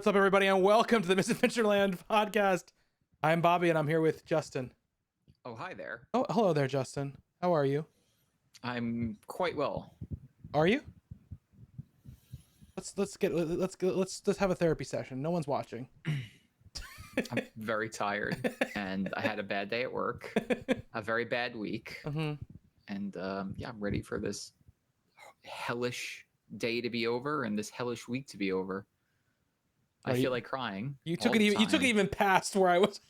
What's up, everybody, and welcome to the Misadventureland podcast. I'm Bobby, and I'm here with Justin. Oh, hi there. Oh, hello there, Justin. How are you? I'm quite well. Are you? Let's have a therapy session. No one's watching. I'm very tired, and I had a bad day at work, a very bad week, and yeah, I'm ready for this hellish day to be over and this hellish week to be over. I feel like crying. You took it even past where I was.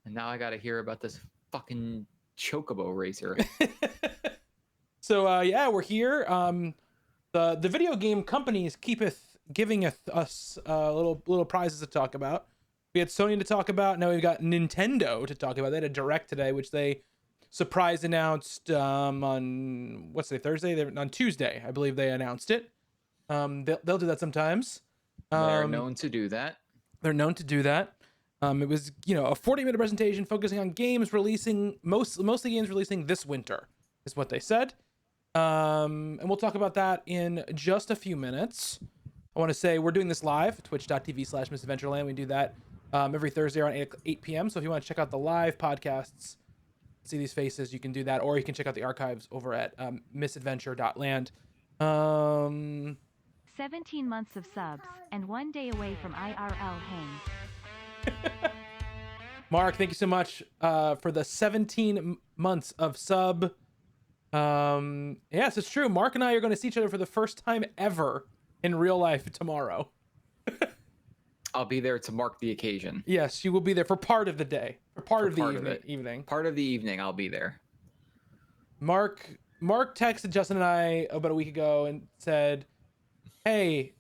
And now I got to hear about this fucking chocobo racer. So yeah, we're here. The video game companies keepeth giving us little prizes to talk about. We had Sony to talk about. Now we've got Nintendo to talk about. They had a direct today, which they surprise announced on what's today, Thursday? On Tuesday, I believe they announced it. They'll do that sometimes. They're known to do that. They're known to do that. It was, a 40-minute presentation focusing on games releasing, mostly games releasing this winter, is what they said. And we'll talk about that in just a few minutes. I want to say we're doing this live, twitch.tv/misadventureland. We do that every Thursday around 8 p.m. So if you want to check out the live podcasts, see these faces, you can do that. Or you can check out the archives over at misadventure.land. 17 months of subs, and 1 day away from IRL hang. Mark, thank you so much for the 17 months of sub. Yes, it's true. Mark and I are going to see each other for the first time ever in real life tomorrow. I'll be there to mark the occasion. Yes, you will be there for part of the day. For part of the evening. Part of the evening, I'll be there. Mark texted Justin and I about a week ago and said, hey,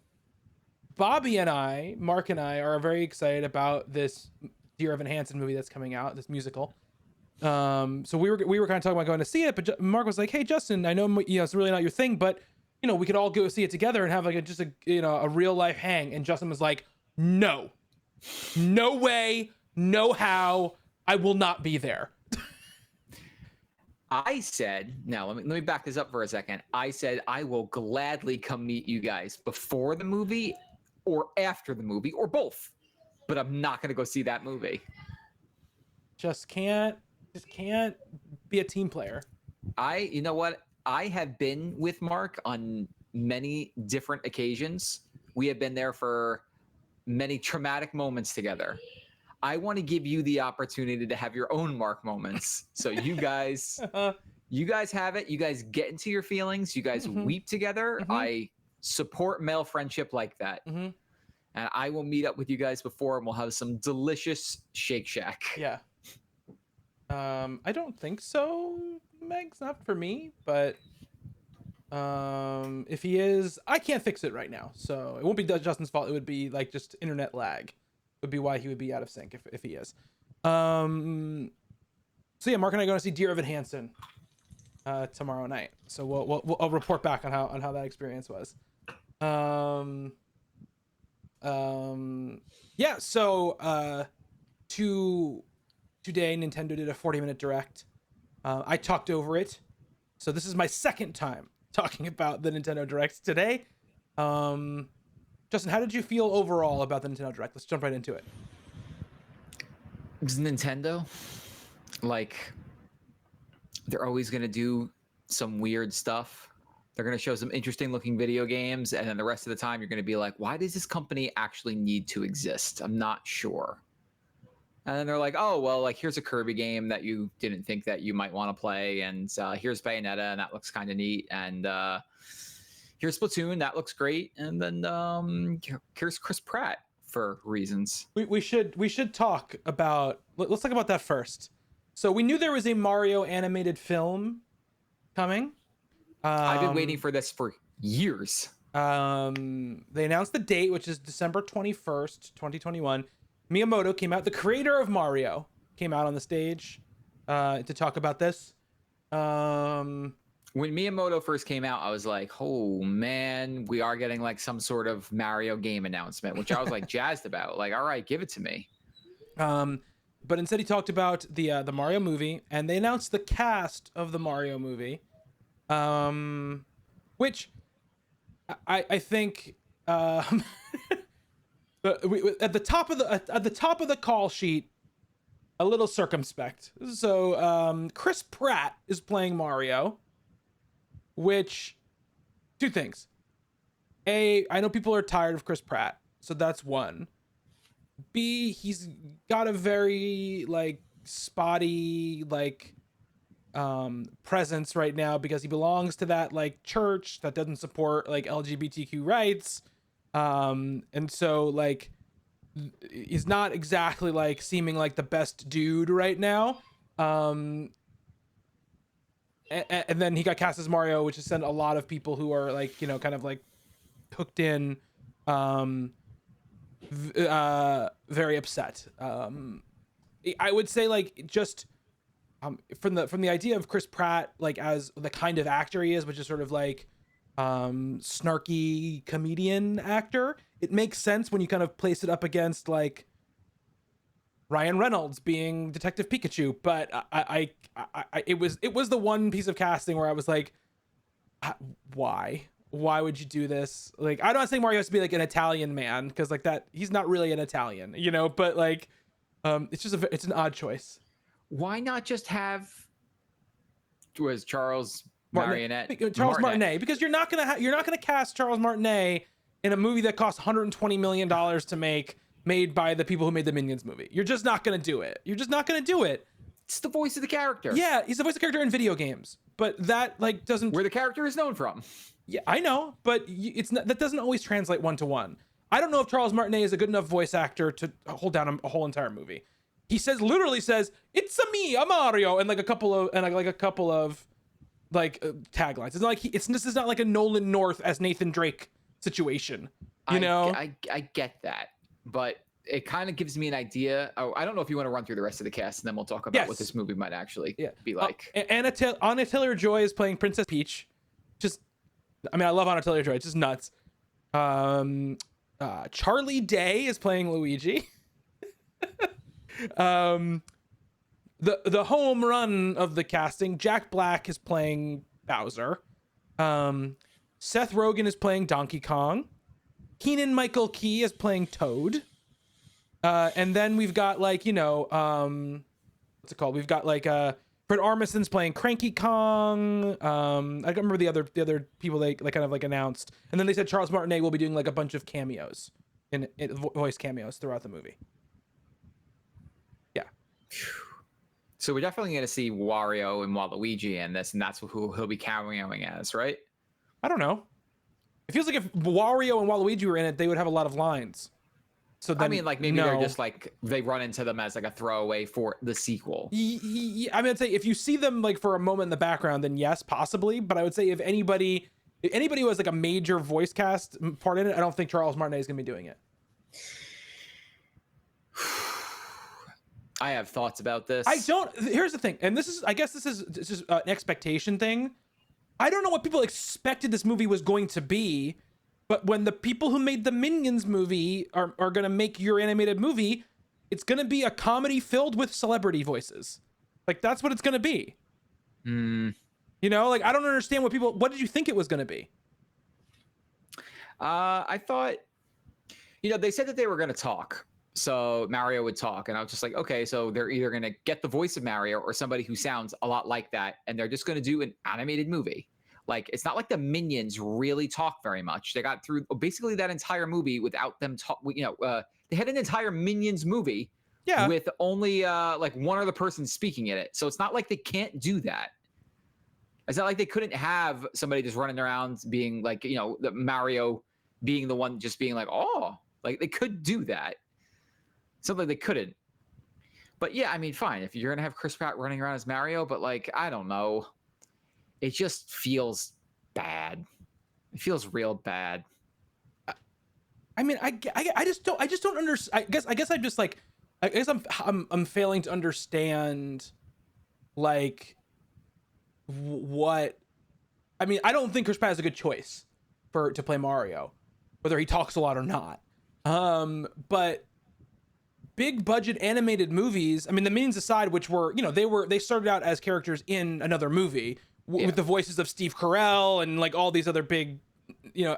Bobby and I, Mark and I, are very excited about this Dear Evan Hansen movie that's coming out, this musical. So we were kind of talking about going to see it, but Mark was like, hey, Justin, I know, it's really not your thing, but, we could all go see it together and have like a real life hang. And Justin was like, no way, no how, I will not be there. I said, now let me back this up for a second. I said, I will gladly come meet you guys before the movie or after the movie or both, but I'm not going to go see that movie. Just can't be a team player. You know what? I have been with Mark on many different occasions. We have been there for many traumatic moments together. I want to give you the opportunity to have your own Mark moments. So you guys, you guys have it. You guys get into your feelings. You guys weep together. I support male friendship like that. And I will meet up with you guys before and we'll have some delicious Shake Shack. Yeah. I don't think so, Meg's not for me, but if he is, I can't fix it right now. So it won't be Justin's fault. It would be like just internet lag. Would be why he would be out of sync if he is. So yeah, Mark and I are going to see Dear Evan Hansen tomorrow night. So I'll report back on how that experience was. Yeah. So today Nintendo did a 40-minute direct. I talked over it, so this is my second time talking about the Nintendo Directs today. Justin, how did you feel overall about the Nintendo Direct? Let's jump right into it. It's Nintendo. Like, they're always going to do some weird stuff. They're going to show some interesting looking video games. And then the rest of the time, you're going to be like, why does this company actually need to exist? I'm not sure. And then they're like, oh, well, like, here's a Kirby game that you didn't think that you might want to play. And here's Bayonetta, and that looks kind of neat. And here's Splatoon, that looks great. And then here's Chris Pratt for reasons. We should talk about, let's talk about that first. So we knew there was a Mario animated film coming. I've been waiting for this for years. They announced the date, which is December 21st, 2021. Miyamoto came out, the creator of Mario, came out on the stage to talk about this. When Miyamoto first came out, I was like, oh man, we are getting like some sort of Mario game announcement, which I was like jazzed about. Like, all right, give it to me. But instead he talked about the Mario movie, and they announced the cast of the Mario movie, which I think At the top of the call sheet, a little circumspect. So Chris Pratt is playing Mario, which two things. A, I know people are tired of Chris Pratt, so that's one. B, he's got a very like spotty like presence right now because he belongs to that like church that doesn't support like LGBTQ rights. And so like he's not exactly like seeming like the best dude right now. And then he got cast as Mario, which has sent a lot of people who are like, you know, kind of like hooked in, very upset. I would say like just from the idea of Chris Pratt like as the kind of actor he is, which is sort of like snarky comedian actor, it makes sense when you kind of place it up against like Ryan Reynolds being Detective Pikachu. But it was the one piece of casting where I was like, why would you do this? Like, I'm not saying Mario has to be like an Italian man, because like that he's not really an Italian, you know, but like it's just it's an odd choice. Why not just have Charles Martinet, because you're not gonna cast Charles Martinet in a movie that costs $120 million to make, made by the people who made the Minions movie. You're just not gonna do it. It's the voice of the character. Yeah, he's the voice of the character in video games, but that like doesn't where the character is known from. Yeah, I know, but it's not, that doesn't always translate one to one. I don't know if Charles Martinet is a good enough voice actor to hold down a whole entire movie. He literally says, "It's me, a Mario," and like a couple of taglines. It's not like this is not like a Nolan North as Nathan Drake situation. You know, I get that, but it kind of gives me an idea. Oh, I don't know if you want to run through the rest of the cast, and then we'll talk about what this movie might actually be like. Anna Taylor-Joy is playing Princess Peach. I love Anna Taylor-Joy. It's just nuts. Charlie Day is playing Luigi. The home run of the casting, Jack Black is playing Bowser. Seth Rogen is playing Donkey Kong. Keegan Michael Key is playing Toad. And then we've got like, you know, what's it called? We've got like Fred Armisen's playing Cranky Kong. I don't remember the other people they kind of like announced. And then they said Charles Martinet will be doing like a bunch of cameos in voice cameos throughout the movie. Yeah. So we're definitely going to see Wario and Waluigi in this, and that's who he'll be cameoing as, right? I don't know. It feels like if Wario and Waluigi were in it, they would have a lot of lines. So then, I mean, like maybe they're just like they run into them as like a throwaway for the sequel. I mean, I'd say if you see them like for a moment in the background, then yes, possibly. But I would say if anybody who has like a major voice cast part in it, I don't think Charles Martinet is going to be doing it. I have thoughts about this. Here's the thing, and I guess this is an expectation thing. I don't know what people expected this movie was going to be. But when the people who made the Minions movie are going to make your animated movie, it's going to be a comedy filled with celebrity voices. Like, that's what it's going to be. You know, like, I don't understand what did you think it was going to be? I thought, you know, they said that they were going to talk. So Mario would talk. And I was just like, okay, so they're either going to get the voice of Mario or somebody who sounds a lot like that. And they're just going to do an animated movie. Like, it's not like the Minions really talk very much. They got through basically that entire movie without them talk. You know, they had an entire Minions movie with only like one other person speaking in it. So it's not like they can't do that. It's not like they couldn't have somebody just running around being like, you know, the Mario being the one just being like, oh, like they could do that. Something they couldn't. But yeah, I mean, fine. If you're going to have Chris Pratt running around as Mario, but like, I don't know. It just feels bad. It feels real bad. I mean, I just don't understand. I guess I'm just like, I guess I'm failing to understand, like, what. I mean, I don't think Chris Pratt is a good choice to play Mario, whether he talks a lot or not. But big budget animated movies. I mean, the Minions aside, which were, you know, they started out as characters in another movie. With the voices of Steve Carell and like all these other big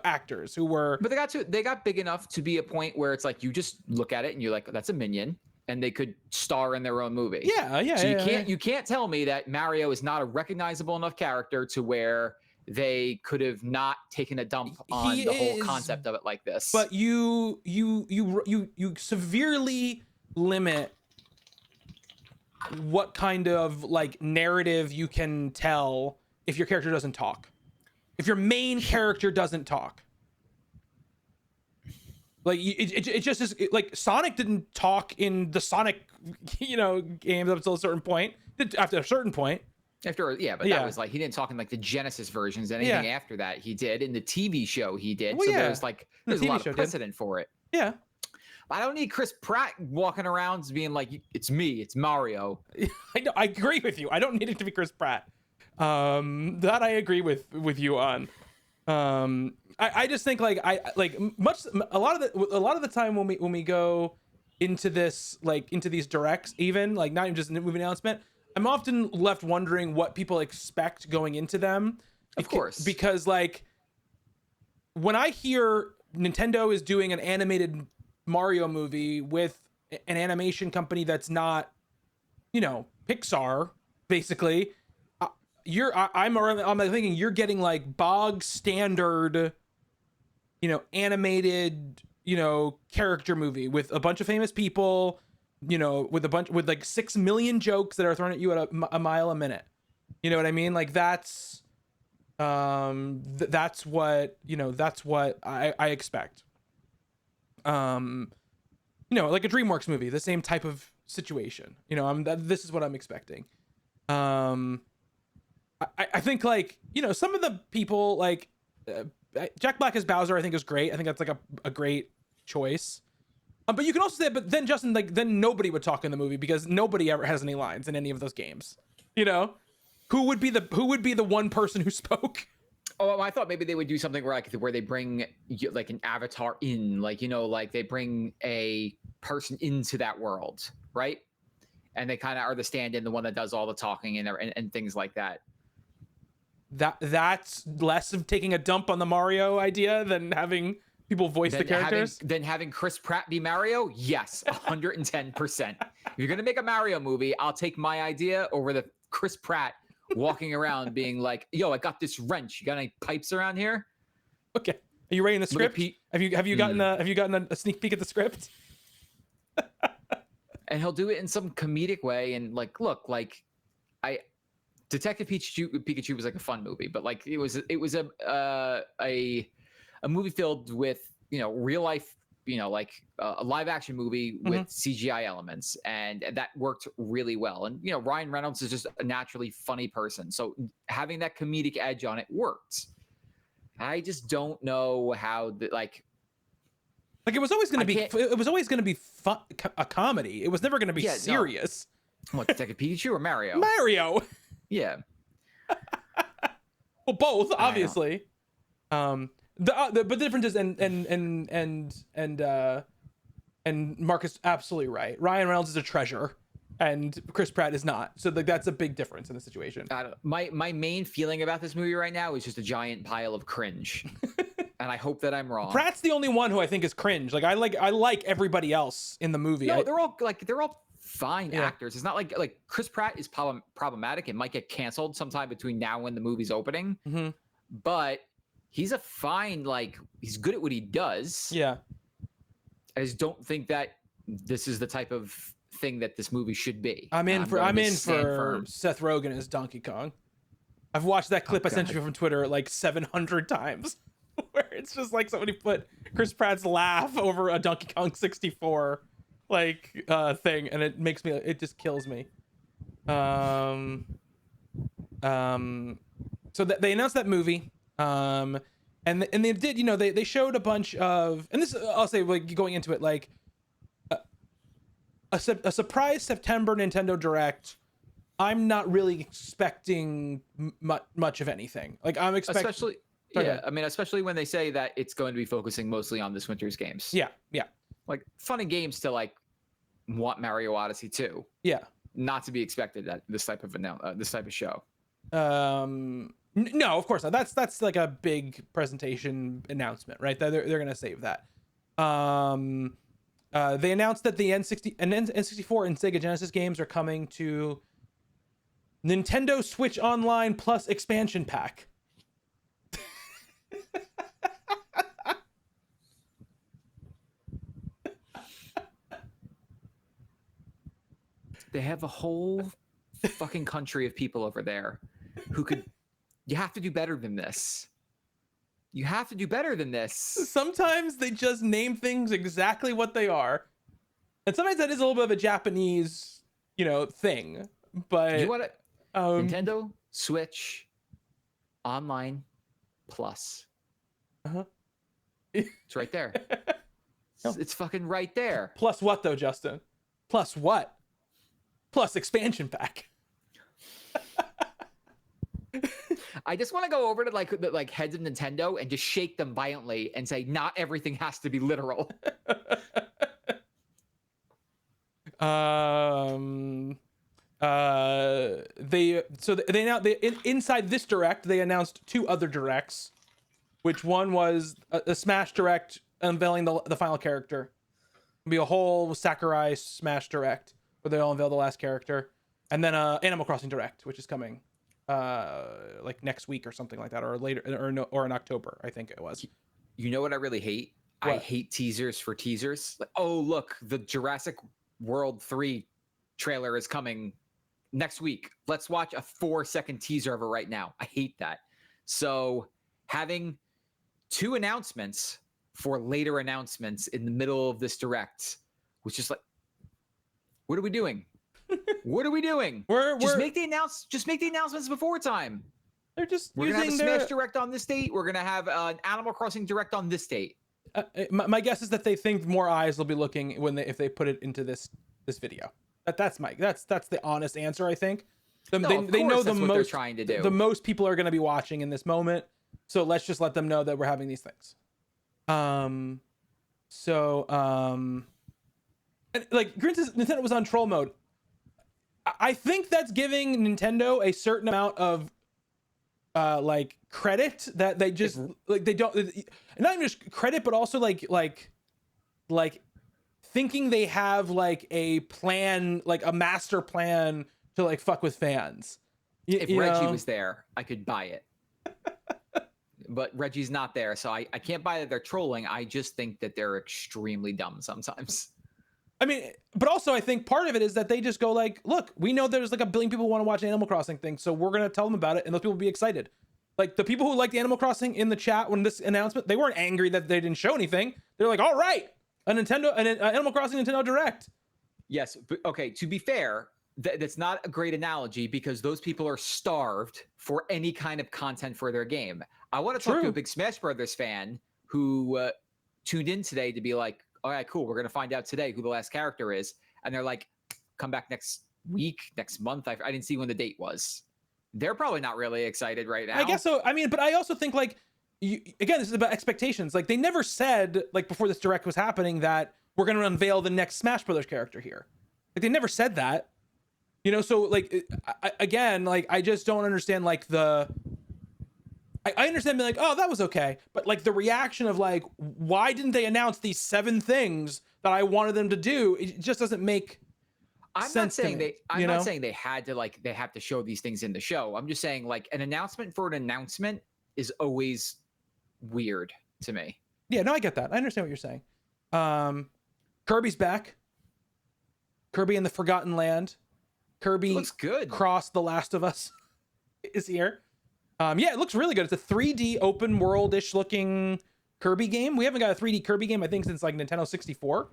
actors who were. But they got big enough to be a point where it's like you just look at it and you're like, that's a minion, and they could star in their own movie. Yeah. So you can't tell me that Mario is not a recognizable enough character to where they could have not taken a dump on the whole concept of it like this. But you severely limit what kind of like narrative you can tell if your character doesn't talk. If your main character doesn't talk. Like it just is like Sonic didn't talk in the Sonic games up until a certain point. After a certain point. That was like he didn't talk in like the Genesis versions. Anything after that he did. In the TV show he did. Well, so there's a lot of precedent for it. Yeah. I don't need Chris Pratt walking around being like, it's me, it's Mario. I agree with you. I don't need it to be Chris Pratt. That I agree with you on. I just think like a lot of the time when we go into this, like into these directs, even like not even just a movie announcement, I'm often left wondering what people expect going into them. Of course. Because like when I hear Nintendo is doing an animated Mario movie with an animation company that's not, Pixar, basically, I'm thinking you're getting like bog standard, animated, character movie with a bunch of famous people, with like 6 million jokes that are thrown at you at a mile a minute. You know what I mean? Like that's what I expect. Like a DreamWorks movie, the same type of situation. This is what I'm expecting. I think like some of the people like Jack Black as Bowser I think is great. I think that's like a great choice. But you can also say, but then Justin, like then nobody would talk in the movie because nobody ever has any lines in any of those games. Who would be the one person who spoke? Oh, I thought maybe they would do something where they bring like an avatar in, like like they bring a person into that world, right? And they kind of are the stand-in, the one that does all the talking and things like that. That's less of taking a dump on the Mario idea than having people voice the characters. Then having Chris Pratt be Mario, yes, 110%. If you're gonna make a Mario movie, I'll take my idea over the Chris Pratt walking around being like, yo, I got this wrench. You got any pipes around here? Okay. Are you writing the script? Have you gotten a sneak peek at the script? And he'll do it in some comedic way. And like, look, like Detective Pikachu was like a fun movie, but like it was a movie filled with, real life, like a live action movie with CGI elements, and that worked really well. And Ryan Reynolds is just a naturally funny person, so having that comedic edge on it worked. I just don't know how like it was always going to be fun, a comedy. It was never going to be serious. No. What, Detective Pikachu or Mario? Mario. Yeah. Well, both obviously. But the difference is, and Mark is absolutely right. Ryan Reynolds is a treasure, and Chris Pratt is not. So that's a big difference in the situation. My main feeling about this movie right now is just a giant pile of cringe, and I hope that I'm wrong. Pratt's the only one who I think is cringe. Like I like everybody else in the movie. No, they're all fine actors. It's not like Chris Pratt is problematic and might get canceled sometime between now and the movie's opening, but he's a fine, like, he's good at what he does. Yeah. I just don't think that this is the type of thing that this movie should be. I'm in for Seth Rogen as Donkey Kong. I've watched that clip I sent you from Twitter like 700 times, where it's just like somebody put Chris Pratt's laugh over a Donkey Kong 64 thing, and it just kills me. So they announced that movie. And they did, they showed a bunch of, and this, I'll say, like, going into it, like a surprise September Nintendo Direct. I'm not really expecting much of anything. Like I'm expecting, especially when they say that it's going to be focusing mostly on this winter's games. Yeah. Like fun and games to like want Mario Odyssey 2. Yeah. Not to be expected at this type of show. No, of course not. That's like a big presentation announcement, right? They're gonna save that. They announced that the N64 and Sega Genesis games are coming to Nintendo Switch Online plus expansion pack. They have a whole fucking country of people over there who could. You have to do better than this. You have to do better than this. Sometimes they just name things exactly what they are, and sometimes that is a little bit of a Japanese, thing. But You want it? Nintendo Switch Online Plus. It's right there. It's fucking right there. Plus what though, Justin? Plus what? Plus expansion pack. I just want to go over to like heads of Nintendo and just shake them violently and say, not everything has to be literal. Inside this direct they announced 2 other directs, which one was a Smash Direct unveiling the final character. It'll be a whole Sakurai Smash Direct where they'll unveil the last character, and then Animal Crossing Direct, which is coming like next week or something like that, or later, or in October, I think it was. You know what I really hate? What? I hate teasers for teasers. Like, oh look, the Jurassic World 3 trailer is coming next week. Let's watch a 4-second teaser of it right now. I hate that. So having 2 announcements for later announcements in the middle of this direct was just like, what are we doing? What are we doing? Just make the announcements before time. They're just we're gonna have a Smash Direct on this date. We're gonna have an Animal Crossing Direct on this date. My guess is that they think more eyes will be looking if they put it into this video. That's the honest answer, I think. They know the most they're trying to do. The most people are going to be watching in this moment, so let's just let them know that we're having these things. Like granted, Nintendo was on troll mode. I think that's giving Nintendo a certain amount of like credit that they just they don't, not even just credit, but also like thinking they have like a plan, like a master plan to like fuck with fans. If Reggie was there, I could buy it. But Reggie's not there, so I can't buy that they're trolling. I just think that they're extremely dumb sometimes. I mean, but also I think part of it is that they just go like, look, we know there's like 1 billion people who want to watch Animal Crossing thing, so we're gonna tell them about it, and those people will be excited. Like the people who liked Animal Crossing in the chat when this announcement, they weren't angry that they didn't show anything. They're like, all right, an Animal Crossing Nintendo Direct. Yes, but okay. To be fair, that's not a great analogy because those people are starved for any kind of content for their game. I want to talk to a big Smash Brothers fan who tuned in today to be like, all right, cool. We're going to find out today who the last character is. And they're like, come back next week, next month. I didn't see when the date was. They're probably not really excited right now. I guess so. I mean, but I also think like, again, this is about expectations. Like they never said like before this direct was happening that we're going to unveil the next Smash Brothers character here. Like they never said that, so like, again, like, I just don't understand like I understand being like, oh, that was okay. But like the reaction of like, why didn't they announce these 7 things that I wanted them to do? It just doesn't make sense to me. I'm not saying they have to show these things in the show. I'm just saying like an announcement for an announcement is always weird to me. Yeah, no, I get that. I understand what you're saying. Kirby's back. Kirby in the Forgotten Land. Kirby looks good. Cross The Last of Us is here. Yeah, it looks really good. It's a 3D open world-ish looking Kirby game. We haven't got a 3D Kirby game, I think, since like Nintendo 64.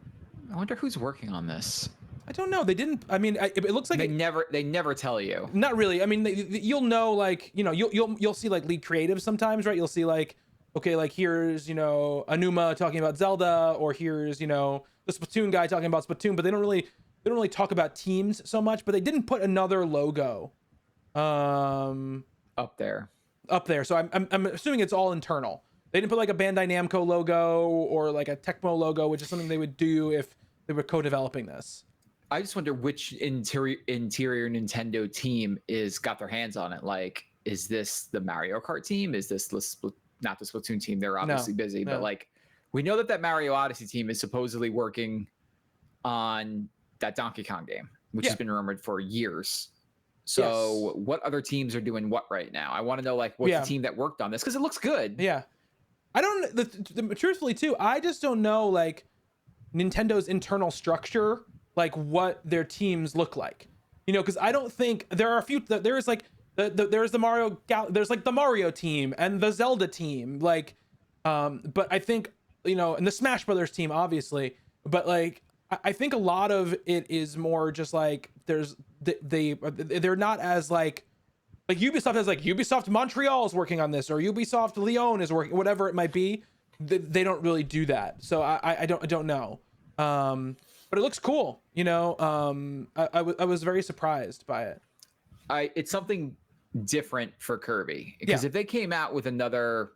I wonder who's working on this. I don't know. They didn't. I mean, it looks like they never tell you. Not really. I mean, you'll know, like, you'll see like lead creatives sometimes, right? You'll see like, okay, like here's Anuma talking about Zelda, or here's the Splatoon guy talking about Splatoon, but they don't really talk about teams so much. But they didn't put another logo up there. So I'm assuming it's all internal. They didn't put like a Bandai Namco logo or like a Tecmo logo, which is something they would do if they were co-developing this. I just wonder which interior Nintendo team got their hands on it. Like, is this the Mario Kart team? Is this not the Splatoon team? They're obviously busy, but like we know that Mario Odyssey team is supposedly working on that Donkey Kong game, which has been rumored for years. So what other teams are doing what right now? I want to know like what's the team that worked on this, because it looks good. Yeah, I don't. Truthfully, too, I just don't know like Nintendo's internal structure, like what their teams look like. You know, because I don't think there are a few. There's like there's the Mario. There's like the Mario team and the Zelda team. Like, but I think, you know, and the Smash Brothers team, obviously. But like, I think a lot of it is more just like they're not as like Ubisoft has like Ubisoft Montreal is working on this, or Ubisoft Lyon is working, whatever it might be. They don't really do that, so I don't know. But it looks cool, you know. I was very surprised by it. It's something different for Kirby, because if they came out with another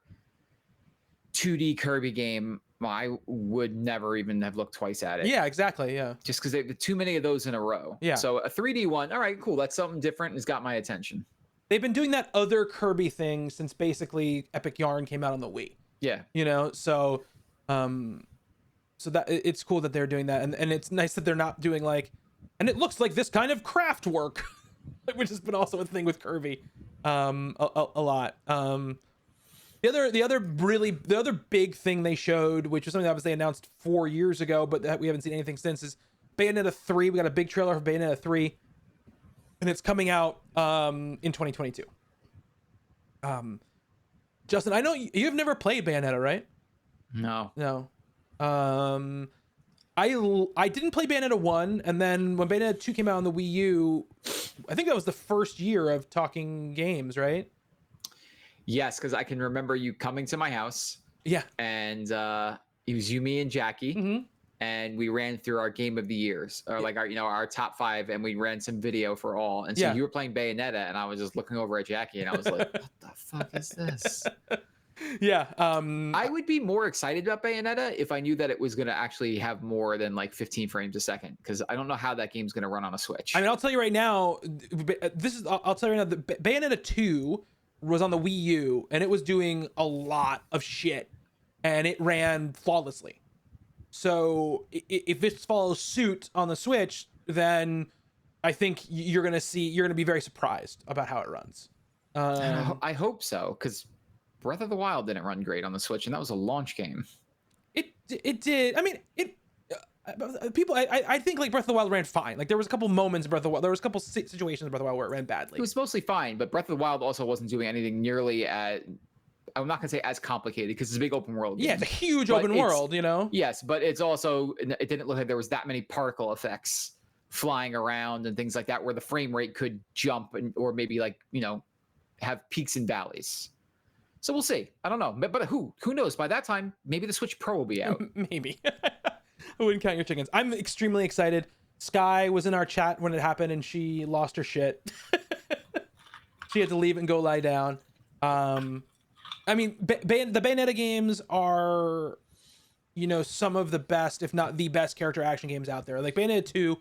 2D Kirby game, I would never even have looked twice at it. Yeah, exactly. Yeah, just because they too many of those in a row. Yeah. So a 3D one, all right, cool. That's something different and has got my attention. They've been doing that other Kirby thing since basically Epic Yarn came out on the Wii. Yeah. You know, so so that it's cool that they're doing that, and it's nice that they're not doing like, and it looks like this kind of craft work, which has been also a thing with Kirby, a lot. The other big thing they showed, which was something that was they announced 4 years ago, but that we haven't seen anything since, is Bayonetta 3. We got a big trailer for Bayonetta 3, and it's coming out in 2022. Justin, I know you've never played Bayonetta, right? No. I didn't play Bayonetta 1, and then when Bayonetta 2 came out on the Wii U, I think that was the first year of Talking Games, right? Yes, because I can remember you coming to my house. Yeah. And it was you, me, and Jackie. And we ran through our game of the years, or like our top 5, and we ran some video for all. And so you were playing Bayonetta, and I was just looking over at Jackie, and I was like, what the fuck is this? Yeah. I would be more excited about Bayonetta if I knew that it was going to actually have more than like 15 frames a second, because I don't know how that game's going to run on a Switch. I mean, I'll tell you right now, I'll tell you right now, the Bayonetta 2 was on the Wii U, and it was doing a lot of shit, and it ran flawlessly. So if it follows suit on the Switch, then I think you're gonna be very surprised about how it runs. I hope so, because Breath of the Wild didn't run great on the Switch, and that was a launch game. It did. I mean, I think like Breath of the Wild ran fine. Like there was a couple moments in Breath of the Wild. There was a couple situations in Breath of the Wild where it ran badly. It was mostly fine, but Breath of the Wild also wasn't doing anything nearly as, I'm not gonna say as complicated, because it's a big open world game. Yeah, it's a huge open world, you know? Yes, but it didn't look like there was that many particle effects flying around and things like that, where the frame rate could jump or maybe like, have peaks and valleys. So we'll see. I don't know. But who knows? By that time, maybe the Switch Pro will be out. Maybe. I wouldn't count your chickens. I'm extremely excited. Sky was in our chat when it happened, and she lost her shit. She had to leave and go lie down. I mean, the Bayonetta games are, some of the best, if not the best, character action games out there. Like Bayonetta 2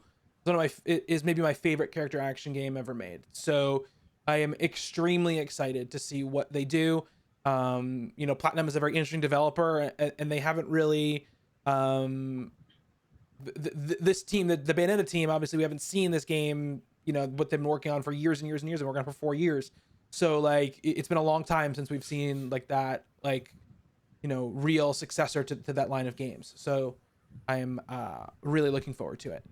is maybe my favorite character action game ever made. So I am extremely excited to see what they do. Platinum is a very interesting developer, and they haven't really, this team, the Bayonetta team, obviously we haven't seen this game, what they've been working on for years and years and years, and working on for 4 years. So like it's been a long time since we've seen like that, real successor to that line of games. So I am really looking forward to it.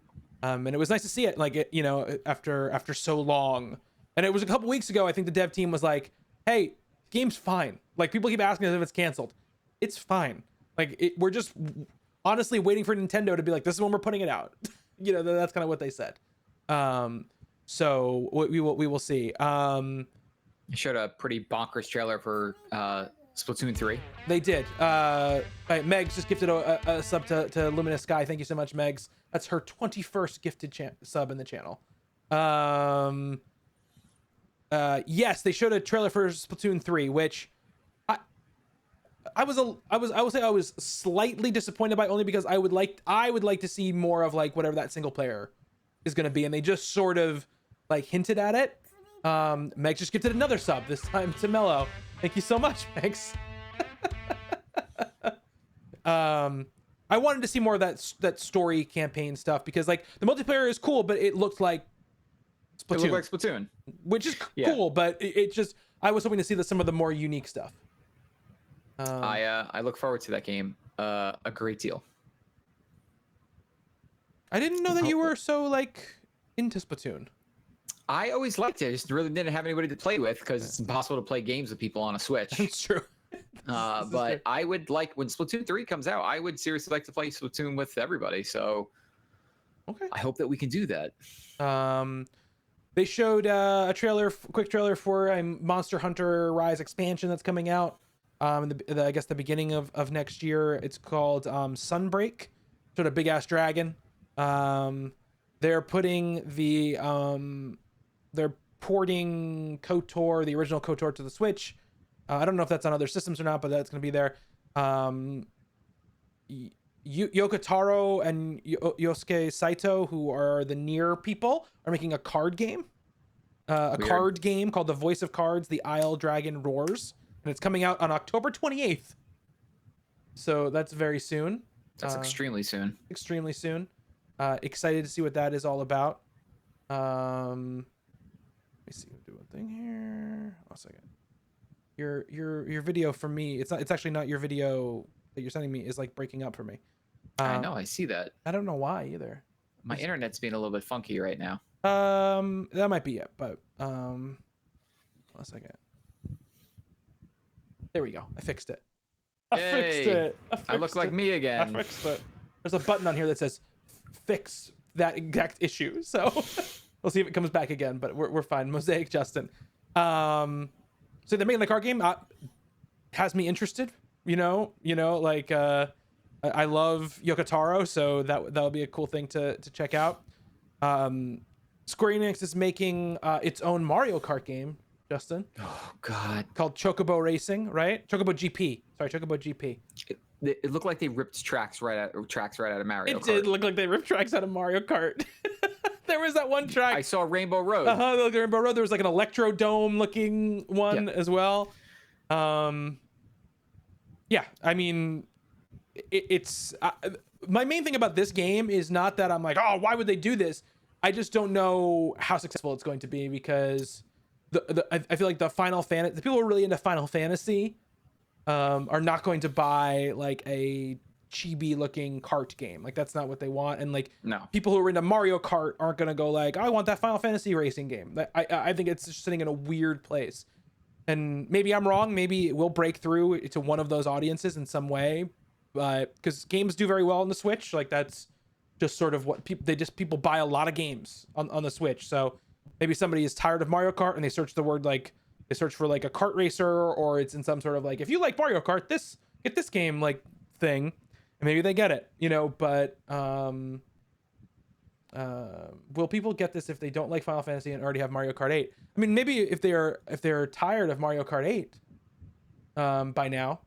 And it was nice to see it, after so long. And it was a couple weeks ago, I think the dev team was like, hey, game's fine. Like, people keep asking us if it's canceled. It's fine. Like, we're just honestly waiting for Nintendo to be like, this is when we're putting it out. That's kind of what they said. So we will see. You showed a pretty bonkers trailer for Splatoon 3. They did. Megs just gifted a sub to Luminous Sky. Thank you so much, Megs. That's her 21st gifted sub in the channel. Yes, they showed a trailer for Splatoon 3, which I would say I was slightly disappointed by, only because I would like to see more of like whatever that single player is going to be, and they just sort of like hinted at it. Megs just gifted another sub, this time to Mello. Thank you so much, Megs. I wanted to see more of that story campaign stuff because like the multiplayer is cool, but it looked like Splatoon. It looked like Splatoon, which is cool, but it just I was hoping to see some of the more unique stuff. I look forward to that game a great deal. I didn't know that you were so like into Splatoon. I always liked it. I just really didn't have anybody to play with because it's impossible to play games with people on a Switch. That's true. But I would like when Splatoon 3 comes out, I would seriously like to play Splatoon with everybody. So okay, I hope that we can do that. They showed a quick trailer for a Monster Hunter Rise expansion that's coming out. I guess the beginning of next year. It's called Sunbreak. Sort of big ass dragon. They're putting they're porting KOTOR, the original KOTOR, to the Switch. I don't know if that's on other systems or not, but that's going to be there. Yoko Taro and Yosuke Saito, who are the Nier people, are making a card game. Card game called The Voice of Cards, The Isle Dragon Roars. And it's coming out on October 28th. So that's very soon. That's extremely soon. Extremely soon. Excited to see what that is all about. Let me see. Do one thing here. Oh, a second. Your video for me. It's actually not your video that you're sending me. Is like breaking up for me. I know. I see that. I don't know why either. My internet's being a little bit funky right now. That might be it. But one second. There we go. I fixed it. I look like me again. I fixed it. There's a button on here that says fix that exact issue. So we'll see if it comes back again, but we're fine. Mosaic Justin. So they're making the card game. Has me interested. You know, like I love Yoko Taro, so that'll be a cool thing to check out. Square Enix is making its own Mario Kart game. Justin. Oh God. Called Chocobo Racing, right? Chocobo GP. Sorry, Chocobo GP. It looked like they ripped tracks right out of Mario Kart. It did look like they ripped tracks out of Mario Kart. There was that one track. I saw Rainbow Road. Rainbow Road. There was like an Electro Dome looking one as well. Yeah, I mean, it's my main thing about this game is not that I'm like, oh, why would they do this? I just don't know how successful it's going to be because I feel like the people who are really into Final Fantasy are not going to buy like a chibi looking kart game. Like that's not what they want. And like people who are into Mario Kart aren't going to go like, I want that Final Fantasy racing game. I think it's just sitting in a weird place. And maybe I'm wrong. Maybe it will break through to one of those audiences in some way. But because games do very well on the Switch, like that's just sort of what people buy a lot of games on the Switch. So maybe somebody is tired of Mario Kart and they search the word like they search for like a kart racer, or it's in some sort of like, if you like Mario Kart, get this game like thing, and maybe they get it, but will people get this if they don't like Final Fantasy and already have Mario Kart 8? I mean, maybe if they're tired of Mario Kart 8 by now,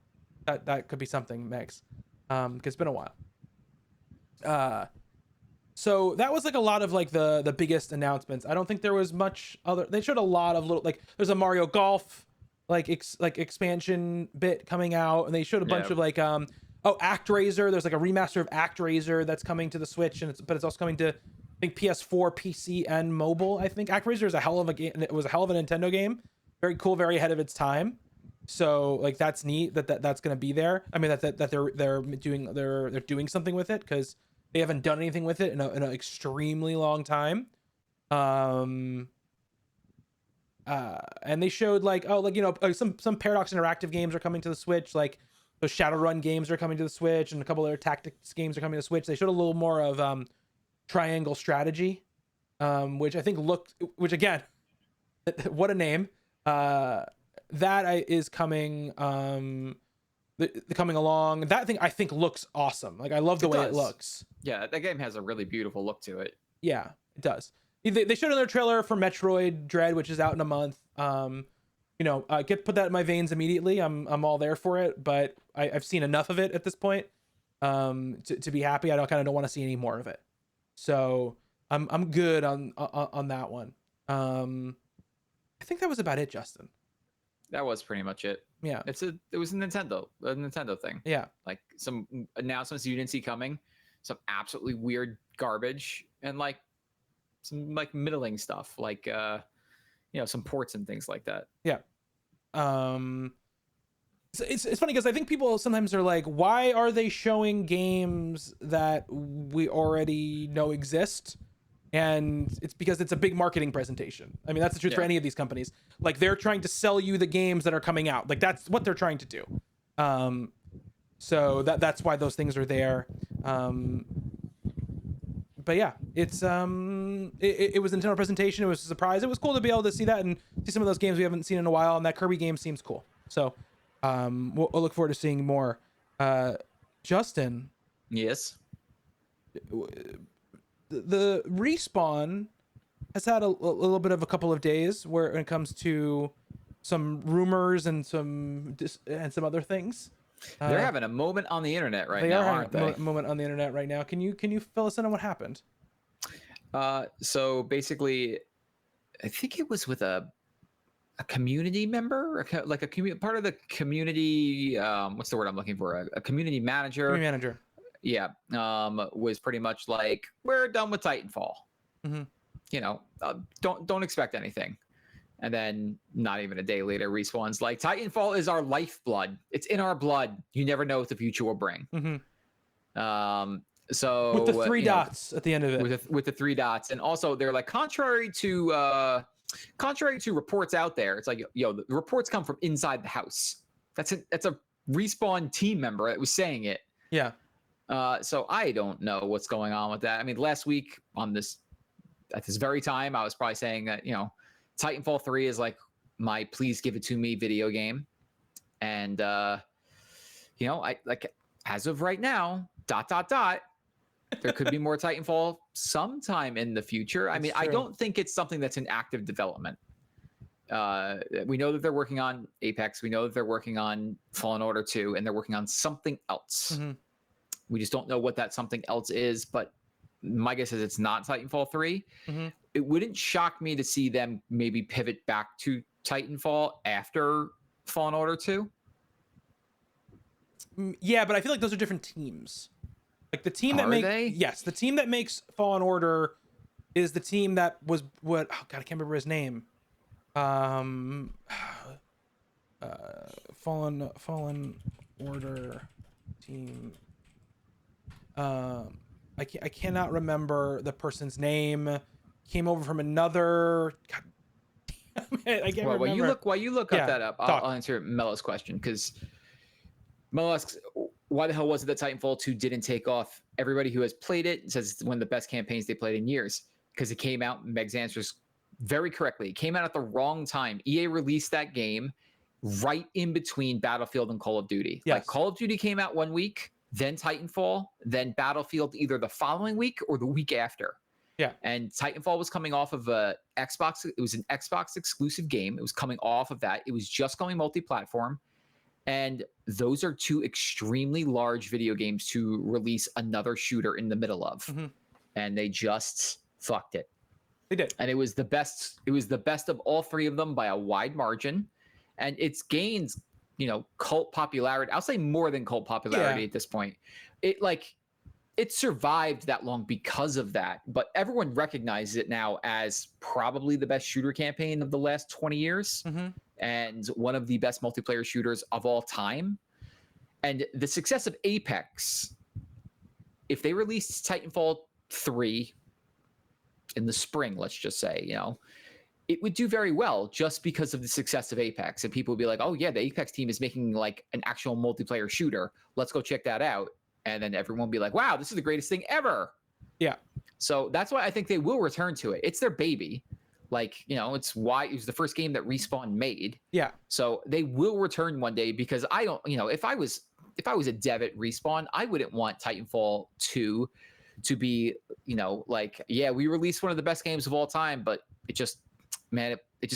that could be something, Megs, because it's been a while. So that was like a lot of like the biggest announcements. I don't think there was much other. They showed a lot of little, like there's a Mario Golf like expansion bit coming out, and they showed a bunch of like ActRaiser. There's like a remaster of ActRaiser that's coming to the Switch, but it's also coming to I think PS4, PC, and mobile. I think ActRaiser is a hell of a game. It was a hell of a Nintendo game. Very cool, very ahead of its time. So like that's neat that's going to be there. I mean that they're doing something with it because they haven't done anything with it in an extremely long time. And they showed like some Paradox Interactive games are coming to the Switch, like those Shadowrun games are coming to the Switch, and a couple other tactics games are coming to the Switch. They showed a little more of Triangle Strategy, which I think which again, what a name. That is coming coming along. That thing I think looks awesome. Like I love the way it looks. Yeah, that game has a really beautiful look to it. Yeah, it does. They showed another trailer for Metroid Dread, which is out in a month. Put that in my veins immediately. I'm all there for it, but I've seen enough of it at this point to be happy. I don't want to see any more of it. So I'm good on that one. I think that was about it, Justin. That was pretty much it. Yeah. It was a Nintendo thing. Yeah. Like some announcements you didn't see coming, some absolutely weird garbage, and like some like middling stuff, like some ports and things like that. Yeah. It's funny because I think people sometimes are like, why are they showing games that we already know exist? And it's because it's a big marketing presentation. I mean, that's the truth for any of these companies. Like, they're trying to sell you the games that are coming out. Like, that's what they're trying to do. So that's why those things are there. But yeah, it's it was a Nintendo presentation. It was a surprise. It was cool to be able to see that and see some of those games we haven't seen in a while. And that Kirby game seems cool. So we'll look forward to seeing more. Justin. Yes. The Respawn has had a little bit of a couple of days when it comes to some rumors and some other things. They're having a moment on the internet right now, they are aren't they? a moment on the internet right now. Can you fill us in on what happened? So basically, I think it was with a community member, like a part of the community. What's the word I'm looking for? A community manager. Community manager. Yeah, was pretty much like, we're done with Titanfall. Mm-hmm. Don't expect anything. And then not even a day later, Respawn's like, Titanfall is our lifeblood. It's in our blood. You never know what the future will bring. Mm-hmm. So with the three dots at the end of it. With the three dots, and also they're like, contrary to reports out there, it's like, the reports come from inside the house. That's a Respawn team member that was saying it. Yeah. So I don't know what's going on with that. I mean, last week at this very time, I was probably saying that, Titanfall 3 is like my please give it to me video game. And, I like, as of right now, ... there could be more Titanfall sometime in the future. I mean, I don't think it's something that's in active development. We know that they're working on Apex. We know that they're working on Fallen Order 2, and they're working on something else. Mm-hmm. We just don't know what that something else is, but my guess is it's not Titanfall 3. Mm-hmm. It wouldn't shock me to see them maybe pivot back to Titanfall after Fallen Order 2. Yeah, but I feel like those are different teams. Like the team the team that makes Fallen Order is the team that was I can't remember his name. Fallen Order team. I cannot remember the person's name. Came over from another. God damn it, I can't remember. While you look up that up, I'll answer Melo's question, because Melo asks, why the hell was it that Titanfall 2 didn't take off? Everybody who has played it says it's one of the best campaigns they played in years, because it came out. Meg's answers very correctly. It came out at the wrong time. EA released that game right in between Battlefield and Call of Duty. Yes. Like, Call of Duty came out 1 week, then Titanfall, then Battlefield either the following week or the week after. Yeah. And Titanfall was coming off of a Xbox. It was an Xbox exclusive game. It was coming off of that. It was just going multi-platform. And those are two extremely large video games to release another shooter in the middle of. Mm-hmm. And they just fucked it. They did. And it was the best. It was the best of all three of them by a wide margin. And it's gained, cult popularity. I'll say more than cult popularity at this point. It survived that long because of that, but everyone recognizes it now as probably the best shooter campaign of the last 20 years, mm-hmm. and one of the best multiplayer shooters of all time. And the success of Apex, if they released Titanfall 3 in the spring, let's just say, it would do very well just because of the success of Apex. And people would be like, oh yeah, the Apex team is making like an actual multiplayer shooter. Let's go check that out. And then everyone will be like, wow, this is the greatest thing ever. Yeah. So that's why I think they will return to it. It's their baby. Like, it's why it was the first game that Respawn made. Yeah. So they will return one day, because I don't, if I was a dev at Respawn, I wouldn't want Titanfall 2 to be, like, yeah, we released one of the best games of all time, but it just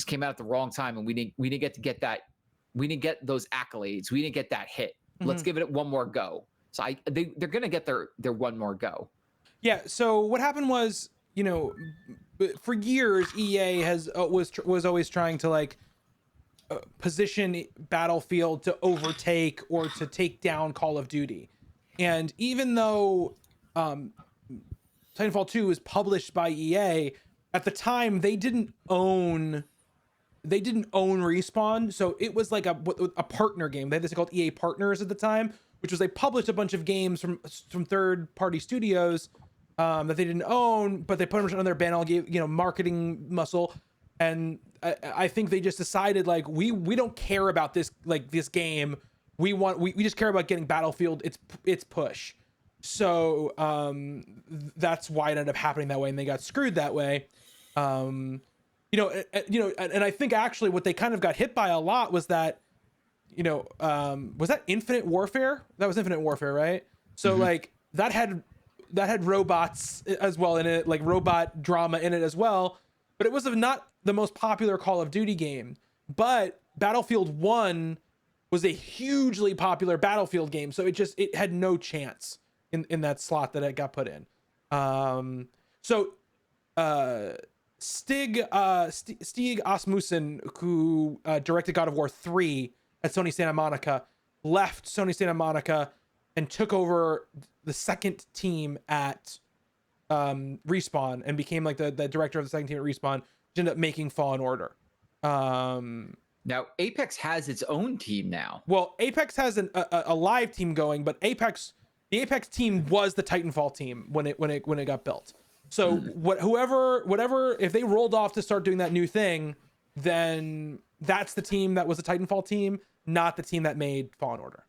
came out at the wrong time, and we didn't get that. We didn't get those accolades. We didn't get that hit. Mm-hmm. Let's give it one more go. So they're going to get their one more go. Yeah. So what happened was you know, for years EA was always trying to like position Battlefield to overtake or to take down Call of Duty. And even though Titanfall 2 is published by EA, at the time they didn't own Respawn, so it was like a partner game. They had this called EA Partners at the time, which was they published a bunch of games from third party studios that they didn't own, but they put them on their banner, gave marketing muscle. And I think they just decided like we don't care about this game. We just care about getting Battlefield its push. So that's why it ended up happening that way, and they got screwed that way. And I think actually what they kind of got hit by a lot was that, was that Infinite Warfare? That was Infinite Warfare, right? So like that had robots as well in it, like robot drama in it as well. But it was not the most popular Call of Duty game. But Battlefield 1 was a hugely popular Battlefield game, so it had no chance in that slot that it got put in. Stig Asmussen, who directed God of War 3 at Sony Santa Monica, left Sony Santa Monica and took over the second team at Respawn and became like the director of the second team at Respawn, which ended up making Fallen Order. Now Apex has its own team now. Well, Apex has a live team going, but the Apex team was the Titanfall team when it got built. So whatever, if they rolled off to start doing that new thing, then that's the team that was the Titanfall team, not the team that made Fallen Order.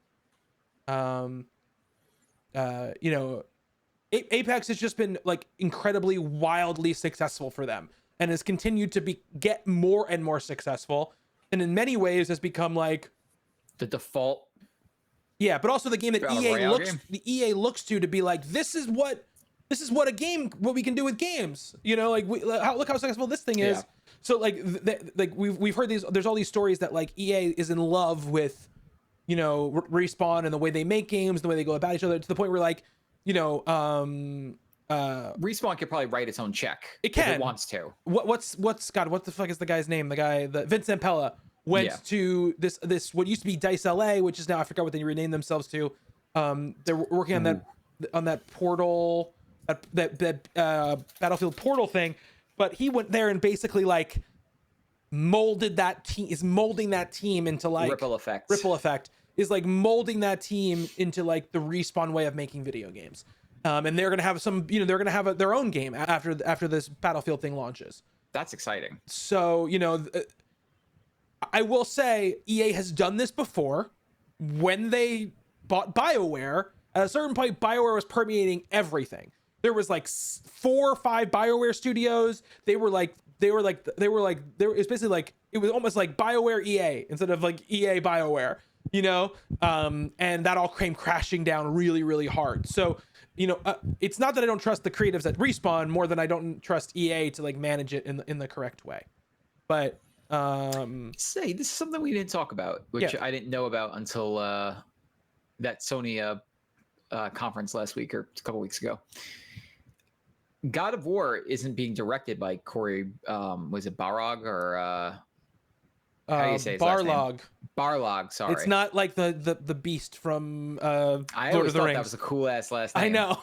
Apex has just been like incredibly wildly successful for them and has continued to get more and more successful. And in many ways has become like the default. Yeah, but also the game that EA looks to be like, this is what we can do with games. Look how successful this thing is. Yeah. So like we've heard these. There's all these stories that like EA is in love with, Respawn and the way they make games, the way they go about each other, to the point where like, Respawn could probably write its own check. It can if it wants to. What the fuck is the guy's name? The Vince Zampella went to this what used to be Dice LA, which is now, I forgot what they renamed themselves to. They're working on that portal, that Battlefield portal thing, but he went there and basically like molding that team into like Ripple Effect is like molding that team into like the Respawn way of making video games. And they're gonna have their own game after this Battlefield thing launches. That's exciting. So I will say EA has done this before. When they bought BioWare, at a certain point, BioWare was permeating everything. There was like 4 or 5 BioWare studios. It was basically like, it was almost like BioWare EA instead of like EA BioWare, and that all came crashing down really, really hard. So, it's not that I don't trust the creatives at Respawn more than I don't trust EA to like manage it in the correct way. But this is something we didn't talk about, which I didn't know about until that Sony conference last week or a couple weeks ago. God of War isn't being directed by Corey. Was it Barlog or how do you say his last name? Barlog. Sorry, it's not like the beast from I always thought that was a cool ass last name. I know.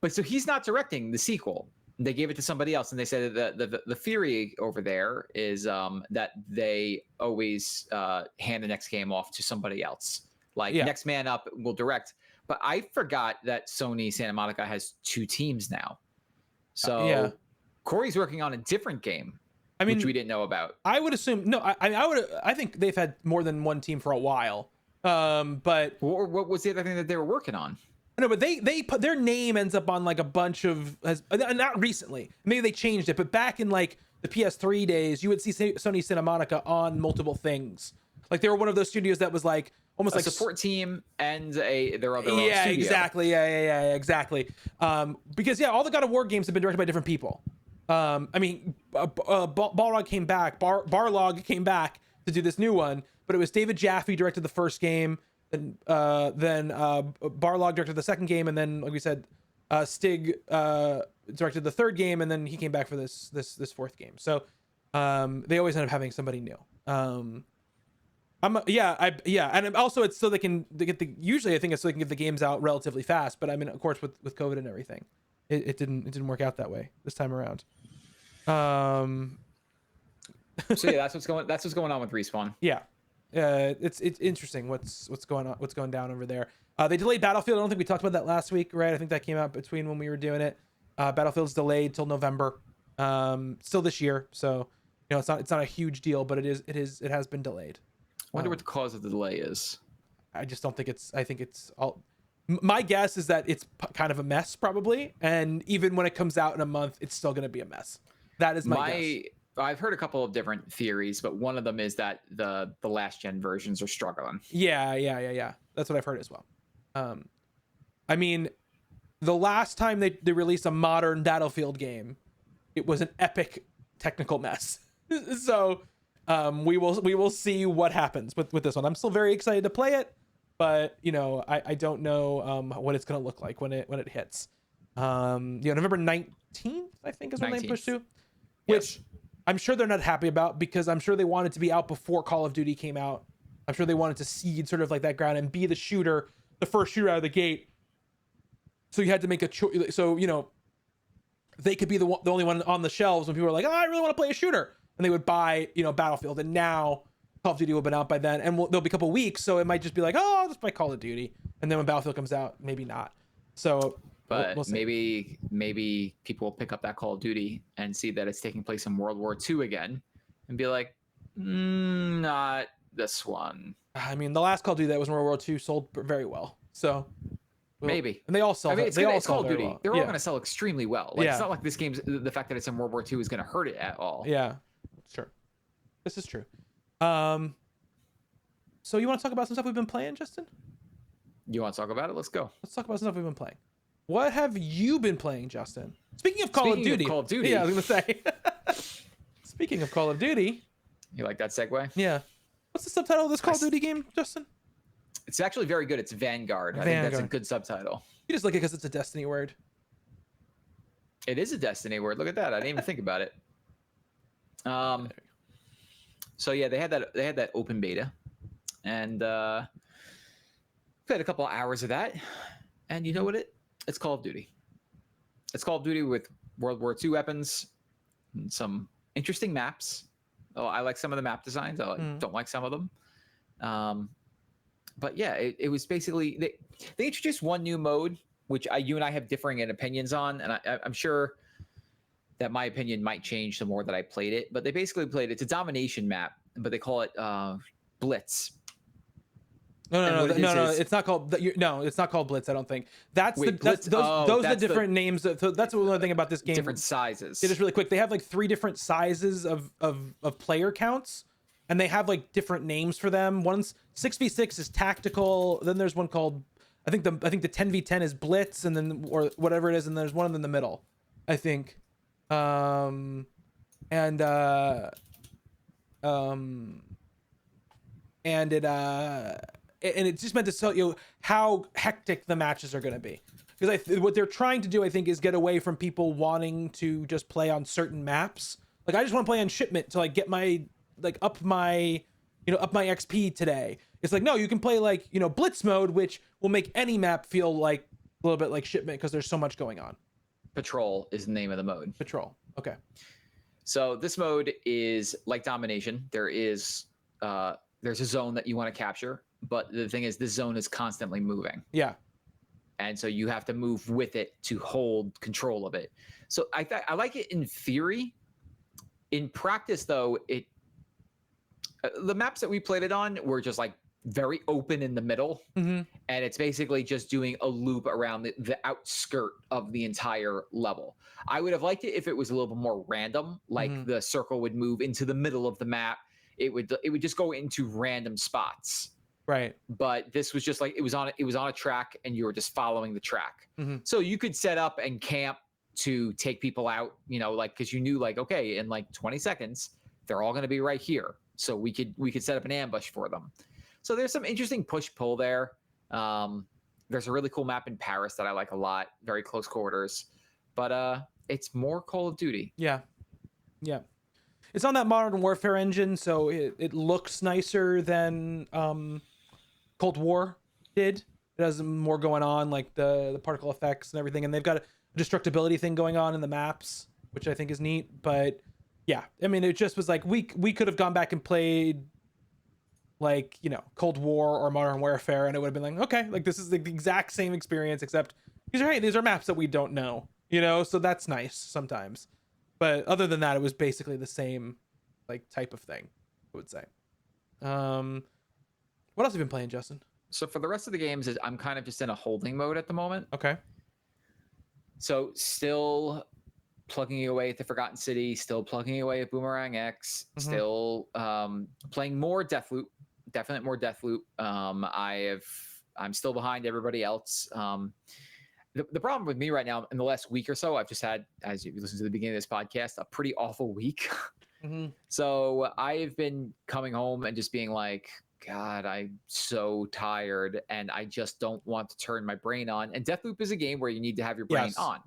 But so he's not directing the sequel. They gave it to somebody else, and they said that the theory over there is that they always hand the next game off to somebody else. Like next man up will direct. But I forgot that Sony Santa Monica has 2 teams now. So Corey's working on a different game, which we didn't know about. I would assume I think they've had more than one team for a while. But what was the other thing that they were working on? No, but they put their name ends up on like a bunch of not recently. Maybe they changed it, but back in like the PS3 days, you would see Sony Santa Monica on multiple things. Like they were one of those studios that was like almost a like support team and their other own studio. Exactly. Yeah, exactly. Because all the God of War games have been directed by different people. Barlog came back. Barlog came back to do this new one, but it was David Jaffe directed the first game. Then Barlog directed the second game, and then, like we said, Stig directed the third game, and then he came back for this fourth game. So they always end up having somebody new. And also it's so they get usually I think it's so they can get the games out relatively fast. But I mean, of course, with COVID and everything, it didn't work out that way this time around. So yeah, that's what's going on with Respawn. Yeah. It's interesting what's going down over there. They delayed Battlefield. I don't think we talked about that last week, right? I think that came out between when we were doing it. Battlefield's delayed till November, still this year. So it's not a huge deal, but it has been delayed. I wonder what the cause of the delay is. I just don't think I think it's all. My guess is that it's kind of a mess, probably, and even when it comes out in a month, it's still going to be a mess. That is my guess. I've heard a couple of different theories, but one of them is that the last gen versions are struggling. Yeah. That's what I've heard as well. I mean, the last time they released a modern Battlefield game, it was an epic technical mess. So we will see what happens with this one. I'm still very excited to play it, but I don't know what it's gonna look like when it hits. November 19th, I think, is when they pushed to, which. Yes. I'm sure they're not happy about, because I'm sure they wanted to be out before Call of Duty came out. I'm sure they wanted to seed sort of like that ground and be the first shooter out of the gate. So you had to make a choice. So, they could be the only one on the shelves when people were like, oh, I really want to play a shooter. And they would buy, Battlefield. And now Call of Duty will have been out by then. And there'll be a couple weeks. So it might just be like, oh, I'll just play Call of Duty. And then when Battlefield comes out, maybe not. So... But we'll maybe people will pick up that Call of Duty and see that it's taking place in World War II again and be like, not this one. I mean, the last Call of Duty that was in World War II sold very well. So maybe. And they all sell. It's Call of Duty. Well. They're all going to sell extremely well. It's not like this game's the fact that it's in World War II is going to hurt it at all. Yeah, sure. This is true. So you want to talk about some stuff we've been playing, Justin? You want to talk about it? Let's go. Let's talk about some stuff we've been playing. What have you been playing, Justin? Speaking of Call of Duty. Yeah, I was going to say. Speaking of Call of Duty. You like that segue? Yeah. What's the subtitle of this Call of Duty game, Justin? It's actually very good. It's Vanguard. I think that's a good subtitle. You just like it because it's a Destiny word. It is a Destiny word. Look at that. I didn't even think about it. So yeah, they had that open beta, and played a couple of hours of that, and you know what it's Call of Duty. It's Call of Duty with World War II weapons and some interesting maps. Oh, I like some of the map designs. I don't like some of them. But yeah, it was basically they introduced one new mode, which you and I have differing opinions on, and I'm sure that my opinion might change the more that I played it. But they basically played it's a domination map, but they call it Blitz. No. It's not called. It's not called Blitz. I don't think those are the different names. So that's the one thing about this game. Different sizes. It is really quick. They have like 3 different sizes of player counts, and they have like different names for them. One's 6v6 is tactical. Then there's one called I think the 10v10 is Blitz, and then or whatever it is, and there's one in the middle, I think. And it's just meant to tell you how hectic the matches are going to be, because what they're trying to do, I think, is get away from people wanting to just play on certain maps. Like, I just want to play on Shipment to like get my up my XP today. It's like, no, you can play like Blitz mode, which will make any map feel like a little bit like Shipment because there's so much going on. Patrol is the name of the mode. Patrol. Okay. So this mode is like Domination. There's a zone that you want to capture, but the thing is, this zone is constantly moving. Yeah. And so you have to move with it to hold control of it. So I like it in theory. In practice, though, the maps that we played it on were just like very open in the middle, and it's basically just doing a loop around the outskirt of the entire level. I would have liked it if it was a little bit more random, like the circle would move into the middle of the map. It would just go into random spots. Right. But this was just like it was on a track, and you were just following the track. So you could set up and camp to take people out, because you knew like, okay, in like 20 seconds, they're all going to be right here. So we could set up an ambush for them. So there's some interesting push-pull there. There's a really cool map in Paris that I like a lot, very close quarters. But it's more Call of Duty. Yeah. It's on that Modern Warfare engine, so it looks nicer than Cold War did. It has more going on, like the particle effects and everything, and they've got a destructibility thing going on in the maps, which I think is neat. But yeah, I mean, it just was like we could have gone back and played like, you know, Cold War or Modern Warfare, and it would have been like, okay, like this is the exact same experience, except these are maps that we don't know, you know, so that's nice sometimes. But other than that, it was basically the same like type of thing, I would say. What else have you been playing, Justin? So for the rest of the games, I'm kind of just in a holding mode at the moment. Okay. So still plugging away at the Forgotten City, still plugging away at Boomerang X, still playing more Deathloop, definitely more Deathloop. I'm still behind everybody else. The problem with me right now in the last week or so, I've just had, as you listen to the beginning of this podcast, a pretty awful week. So I've been coming home and just being like, God, I'm so tired and I just don't want to turn my brain on. And Deathloop is a game where you need to have your brain on.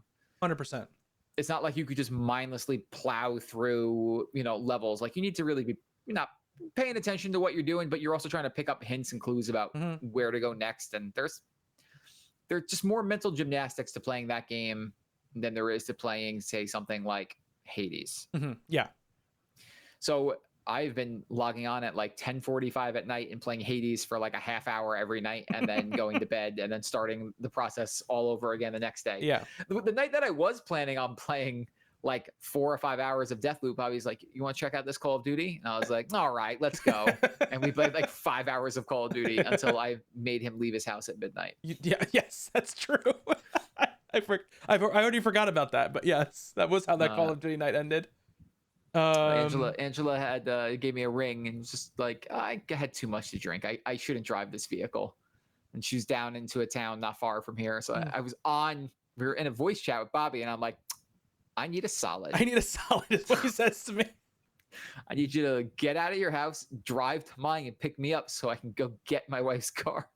100%. It's not like you could just mindlessly plow through, you know, levels. Like you need to really be not paying attention to what you're doing, but you're also trying to pick up hints and clues about where to go next. And there's just more mental gymnastics to playing that game than there is to playing, say, something like Hades. Yeah. So I've been logging on at like 10:45 at night and playing Hades for like a half hour every night and then going to bed and then starting the process all over again the next day. Yeah. The night that I was planning on playing like 4 or 5 hours of Deathloop, I was like, you want to check out this Call of Duty? And I was like, all right, let's go. And we played like 5 hours of Call of Duty until I made him leave his house at midnight. Yes, that's true. I already forgot about that, but yes, that was how that Call of Duty night ended. Angela had gave me a ring and was just like, I had too much to drink. I shouldn't drive this vehicle. And she's down into a town not far from here. So we were in a voice chat with Bobby and I'm like, I need a solid. Is what he says to me. I need you to get out of your house, drive to mine and pick me up so I can go get my wife's car.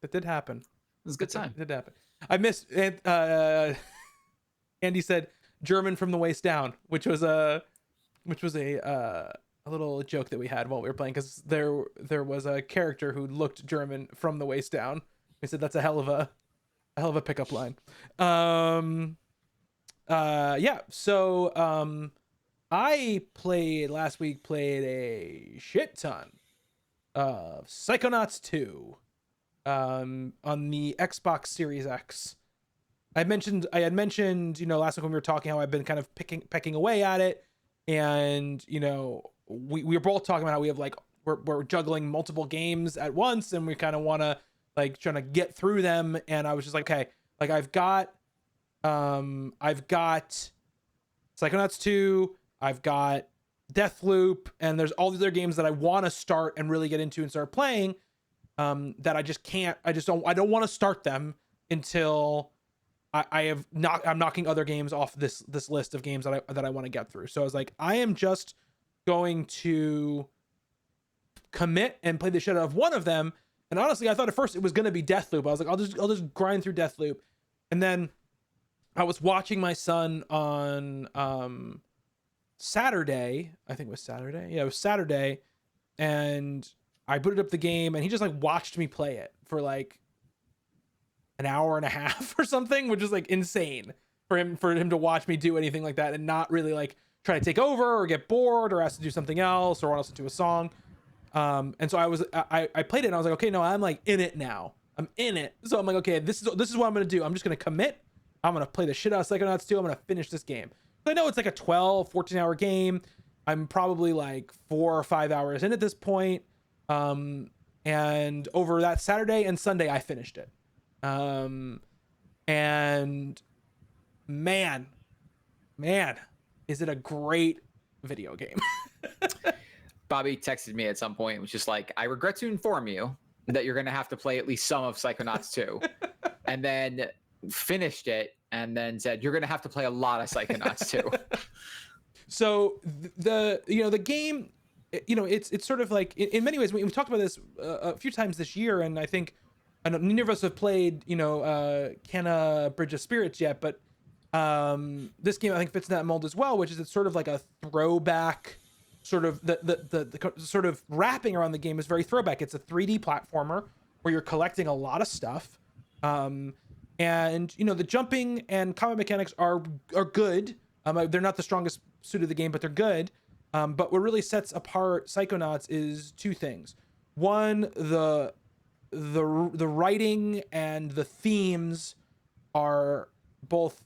That did happen. It was a good time. It did happen. I missed Andy said German from the waist down, which was a little joke that we had while we were playing, because there was a character who looked German from the waist down. We said that's a hell of a pickup line. So I last week played a shit ton of Psychonauts 2 on the Xbox Series X. I had mentioned, you know, last week when we were talking how I've been kind of pecking away at it. And, you know, we were both talking about how we have like, we're juggling multiple games at once and we kind of want to like trying to get through them. And I was just like, okay, like I've got Psychonauts 2, I've got Deathloop, and there's all these other games that I want to start and really get into and start playing, that I just can't, I don't want to start them until I'm knocking other games off this list of games that I want to get through. So I was like, I am just going to commit and play the shit out of one of them. And honestly, I thought at first it was going to be Deathloop. I was like, I'll just grind through Deathloop. And then I was watching my son on Saturday. I think it was Saturday. Yeah, it was Saturday. And I booted up the game and he just like watched me play it for like an hour and a half or something, which is like insane for him to watch me do anything like that and not really like try to take over or get bored or ask to do something else or want to listen to a song. And so I played it and I was like, okay, no, I'm like in it now. I'm in it. So I'm like, okay, this is what I'm going to do. I'm just going to commit. I'm going to play the shit out of Psychonauts 2. I'm going to finish this game. I know it's like a 14 hour game. I'm probably like 4 or 5 hours in at this point. And over that Saturday and Sunday, I finished it. And man, is it a great video game. Bobby texted me at some point and was just like, I regret to inform you that you're going to have to play at least some of Psychonauts 2. And then finished it and then said, you're going to have to play a lot of Psychonauts 2. So the game, you know, it's sort of like in many ways, we've talked about this a few times this year. And I think I know neither of us have played, Canna Bridge of Spirits yet, but this game I think fits in that mold as well, which is it's sort of like a throwback, sort of the sort of wrapping around the game is very throwback. It's a 3D platformer where you're collecting a lot of stuff, and the jumping and combat mechanics are good. They're not the strongest suit of the game, but they're good. But what really sets apart Psychonauts is two things. One, the writing and the themes are both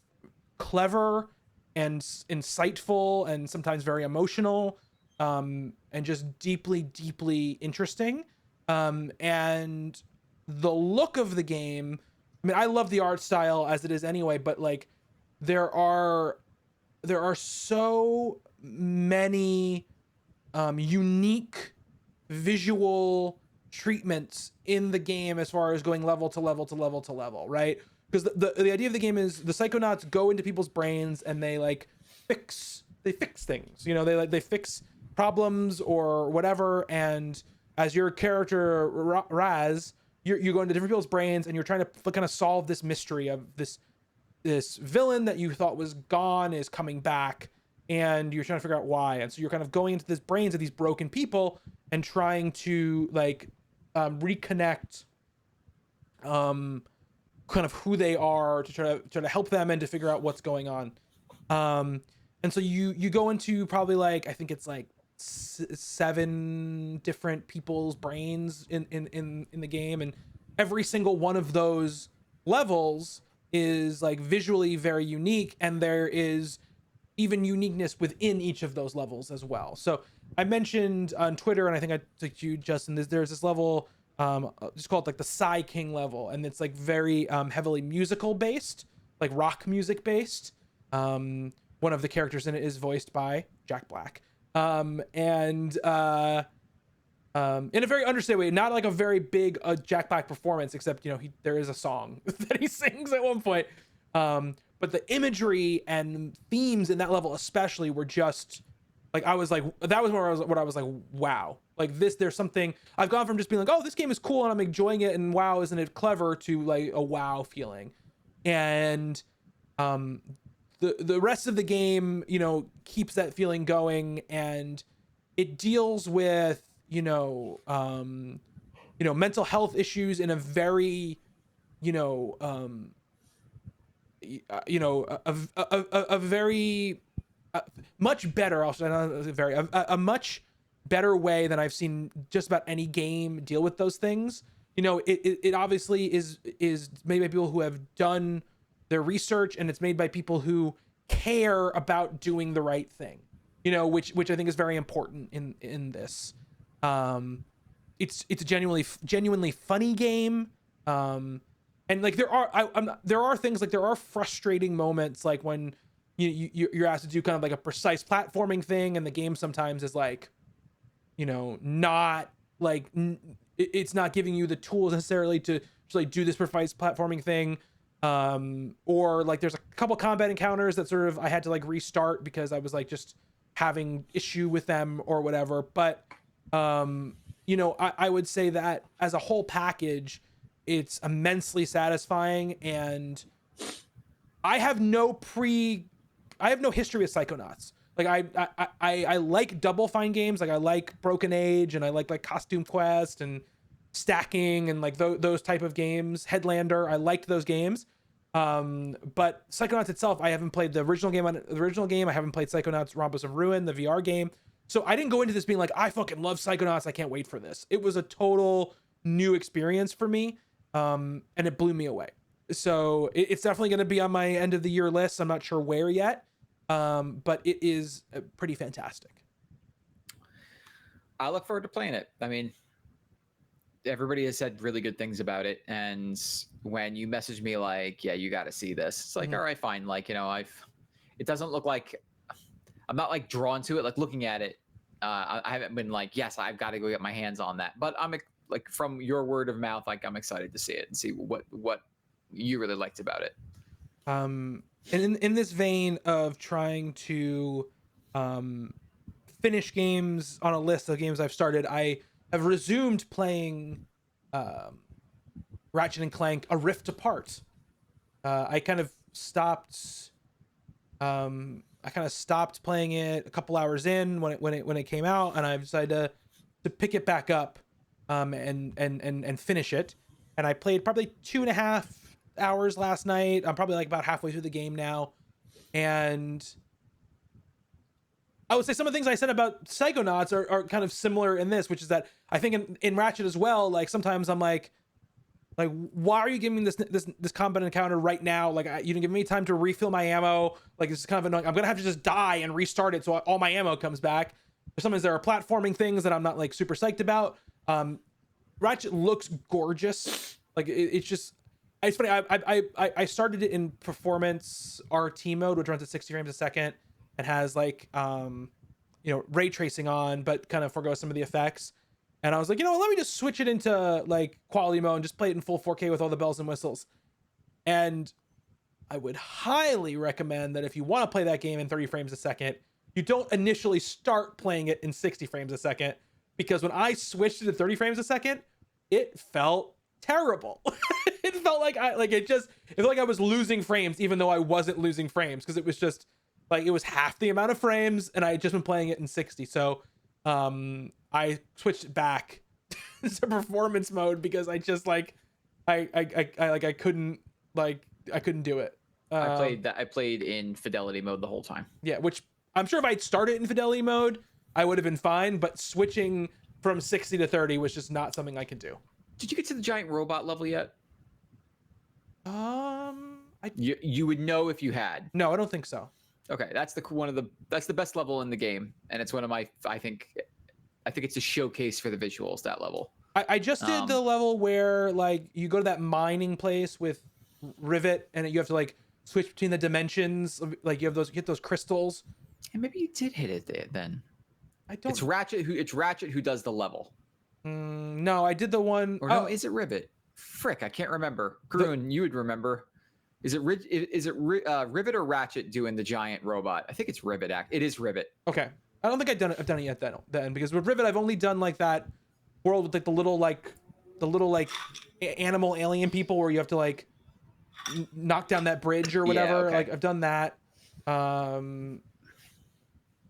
clever and insightful and sometimes very emotional, and just deeply interesting. And the look of the game, I mean, I love the art style as it is anyway, but like there are so many unique visual treatments in the game as far as going level to level to level to level, right? Because the idea of the game is the Psychonauts go into people's brains and they fix things, they fix problems or whatever. And as your character Raz, you go into different people's brains and you're trying to kind of solve this mystery of this villain that you thought was gone is coming back, and you're trying to figure out why. And so you're kind of going into this brains of these broken people and trying to reconnect kind of who they are to try to help them and to figure out what's going on. And so you go into probably I think it's 7 different people's brains in the game, and every single one of those levels is visually very unique, and there is even uniqueness within each of those levels as well. So I mentioned on Twitter, and I think I took you, Justin, there's this level, just called the Psy King level, and it's very heavily musical based, rock music based. One of the characters in it is voiced by Jack Black, and in a very understated way, not a very big Jack Black performance, except there is a song that he sings at one point. But the imagery and themes in that level especially were just that was what I was wow, there's something. I've gone from just being oh, this game is cool and I'm enjoying it and wow, isn't it clever, to a wow feeling. And the rest of the game keeps that feeling going, and it deals with mental health issues in a very a very much better, a much better way than I've seen just about any game deal with those things. It obviously is made by people who have done their research, and it's made by people who care about doing the right thing, which I think is very important in this. It's a genuinely funny game. And there are things, there are frustrating moments, when you're asked to do kind of a precise platforming thing, and the game sometimes is not it's not giving you the tools necessarily to do this precise platforming thing. Or there's a couple combat encounters that sort of I had to restart because I was just having issue with them or whatever. But I would say that as a whole package, it's immensely satisfying, and I have no history with Psychonauts. I like Double Fine games, I like Broken Age, and I like Costume Quest and Stacking and those type of games. Headlander, I liked those games. But Psychonauts itself, I haven't played the original game. I haven't played Psychonauts Rhombus of Ruin, the VR game. So I didn't go into this being I fucking love Psychonauts, I can't wait for this. It was a total new experience for me. And it blew me away. So it's definitely going to be on my end of the year list. I'm not sure where yet, but it is pretty fantastic. I look forward to playing it. I mean, everybody has said really good things about it, and when you message me yeah, you got to see this, it's all right, fine. It doesn't look I'm not drawn to it. Looking at it, I haven't been yes, I've got to go get my hands on that. But I'm from your word of mouth, I'm excited to see it and see what you really liked about it. And in this vein of trying to finish games on a list of games I've started, I have resumed playing Ratchet and Clank: A Rift Apart. I kind of stopped. I kind of stopped playing it a couple hours in when it came out, and I decided to pick it back up, and finish it. And I played probably 2.5 hours last night. I'm probably like about halfway through the game now, and I would say some of the things I said about Psychonauts are kind of similar in this, which is that I think in Ratchet as well, like sometimes I'm like, why are you giving me this combat encounter right now? Like, you didn't give me time to refill my ammo. Like, this is kind of annoying. I'm gonna have to just die and restart it so all my ammo comes back. Sometimes there are platforming things that I'm not like super psyched about. Ratchet looks gorgeous. Like, it's just, it's funny. I started it in performance RT mode, which runs at 60 frames a second and has like ray tracing on, but kind of forgoes some of the effects. And I was like, let me just switch it into like quality mode and just play it in full 4K with all the bells and whistles. And I would highly recommend that if you want to play that game in 30 frames a second, you don't initially start playing it in 60 frames a second, because when I switched it to 30 frames a second, it felt terrible. It felt like it felt like I was losing frames, even though I wasn't losing frames, because it was just like, it was half the amount of frames and I had just been playing it in 60. So I switched back to performance mode because I just like I couldn't do it. I played in fidelity mode the whole time. Yeah, which I'm sure if I'd started in fidelity mode, I would have been fine, but switching from 60 to 30 was just not something I could do. Did you get to the giant robot level yet? You would know if you had. No, I don't think so. Okay, that's the best level in the game, and it's one of my I think it's a showcase for the visuals, that level. I just did the level where like you go to that mining place with Rivet and you have to like switch between the dimensions, like you get those crystals. And maybe you did hit it then. I don't. It's Ratchet who does the level. No, I did the one. Or no, is it Rivet? Frick, I can't remember. Groon, you would remember. Is it Rivet or Ratchet doing the giant robot? I think it's Rivet. It is Rivet. Okay, I don't think I've done it yet then because with Rivet I've only done like that world with like the little animal alien people where you have to like knock down that bridge or whatever. Yeah, okay. Like I've done that.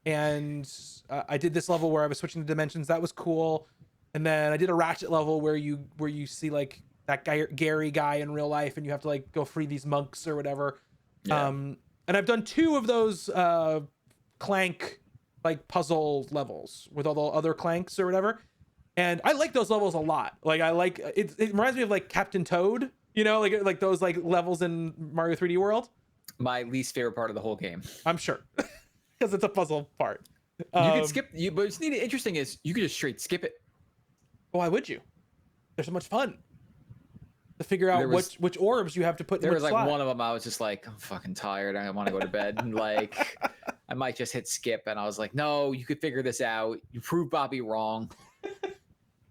And I did this level where I was switching the dimensions. That was cool. And then I did a Ratchet level where you see like that Gary guy in real life, and you have to like go free these monks or whatever. Yeah. And I've done 2 of those Clank like puzzle levels with all the other Clanks or whatever. And I like those levels a lot. Like I like it. It reminds me of like Captain Toad, like those like levels in Mario 3D World. My least favorite part of the whole game. I'm sure, because it's a puzzle part. You can skip. But what's interesting is you could just straight skip it. Why would you? They're so much fun to figure out which orbs you have to put in which slot. There was like one of them I was just like, I'm fucking tired. I want to go to bed. And like, I might just hit skip. And I was like, no, you could figure this out. You proved Bobby wrong.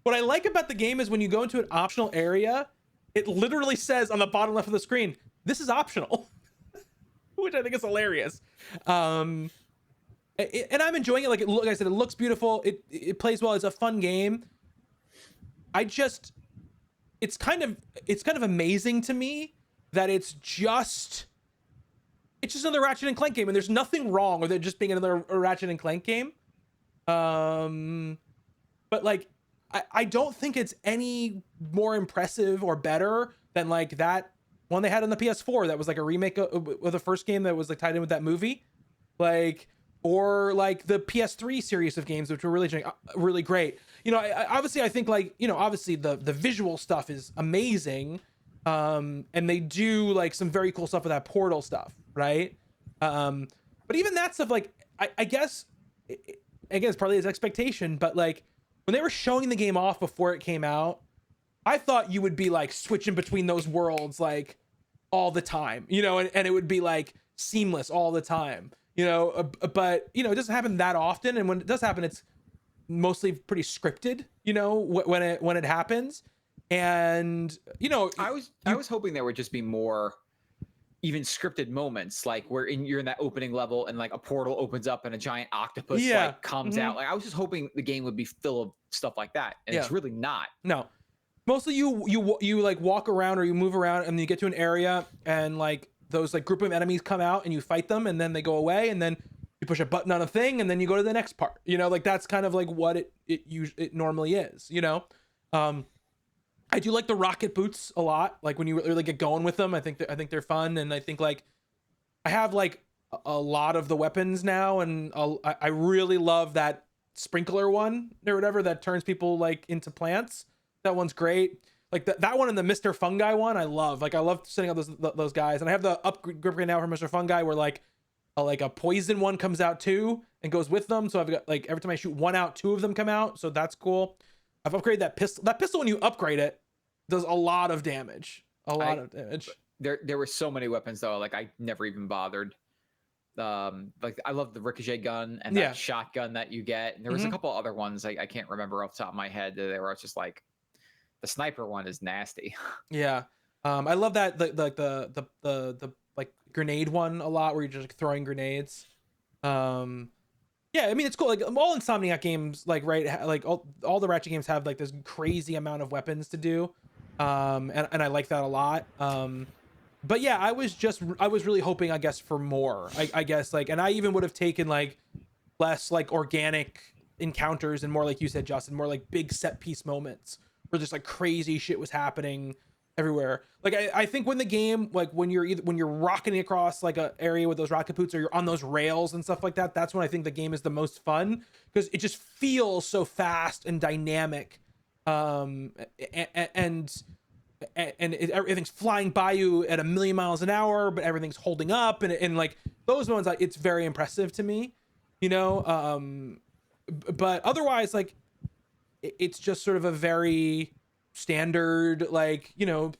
What I like about the game is when you go into an optional area, it literally says on the bottom left of the screen, this is optional, which I think is hilarious. And I'm enjoying it. Like I said, it looks beautiful. It plays well. It's a fun game. It's kind of amazing to me that it's just another Ratchet and Clank game, and there's nothing wrong with it just being another Ratchet and Clank game. But like, I don't think it's any more impressive or better than like that one they had on the PS4 that was like a remake of the first game that was like tied in with that movie, like, or like the PS3 series of games, which were really great. I think like, obviously the visual stuff is amazing. And they do like some very cool stuff with that Portal stuff, right? But even that stuff, like, I guess, again, it's probably his expectation, but like when they were showing the game off before it came out, I thought you would be like switching between those worlds like all the time, and it would be like seamless all the time, but it doesn't happen that often. And when it does happen, it's mostly pretty scripted, when it happens. And, I was hoping there would just be more even scripted moments, like where you're in that opening level and like a portal opens up and a giant octopus like comes out. Like I was just hoping the game would be full of stuff like that, and it's really not. No, mostly you like walk around or you move around and you get to an area and like those like group of enemies come out and you fight them and then they go away and then you push a button on a thing and then you go to the next part. You know, like that's kind of like what it normally is. You know, I do like the rocket boots a lot. Like when you really get going with them, I think they're fun, and I think like I have like a lot of the weapons now, and I really love that sprinkler one or whatever that turns people like into plants. That one's great. Like that one and the Mr. Fungi one, I love. Like I love setting up those guys, and I have the upgrade now for Mr. Fungi where like a poison one comes out too and goes with them. So I've got like every time I shoot one out, two of them come out. So that's cool. I've upgraded that pistol. That pistol, when you upgrade it, does a lot of damage. There were so many weapons though. Like I never even bothered. Like I love the ricochet gun and that shotgun that you get. And there was a couple other ones I can't remember off the top of my head. They were just like the sniper one is nasty. Yeah. I love that the like grenade one a lot where you're just like throwing grenades. Yeah, I mean it's cool. Like all Insomniac games, like right, like all the Ratchet games have like this crazy amount of weapons to do, and I like that a lot. But yeah, I was really hoping, I guess, for more. I guess like, and I even would have taken like less like organic encounters and more like you said, Justin, more like big set piece moments where just like crazy shit was happening everywhere. Like I think when the game, like when you're rocketing across like a area with those rocket boots or you're on those rails and stuff like that, that's when I think the game is the most fun because it just feels so fast and dynamic. Everything's flying by you at 1,000,000 miles an hour, but everything's holding up and like those moments, like it's very impressive to me, you know. But otherwise, like it's just sort of a very standard, like, you know,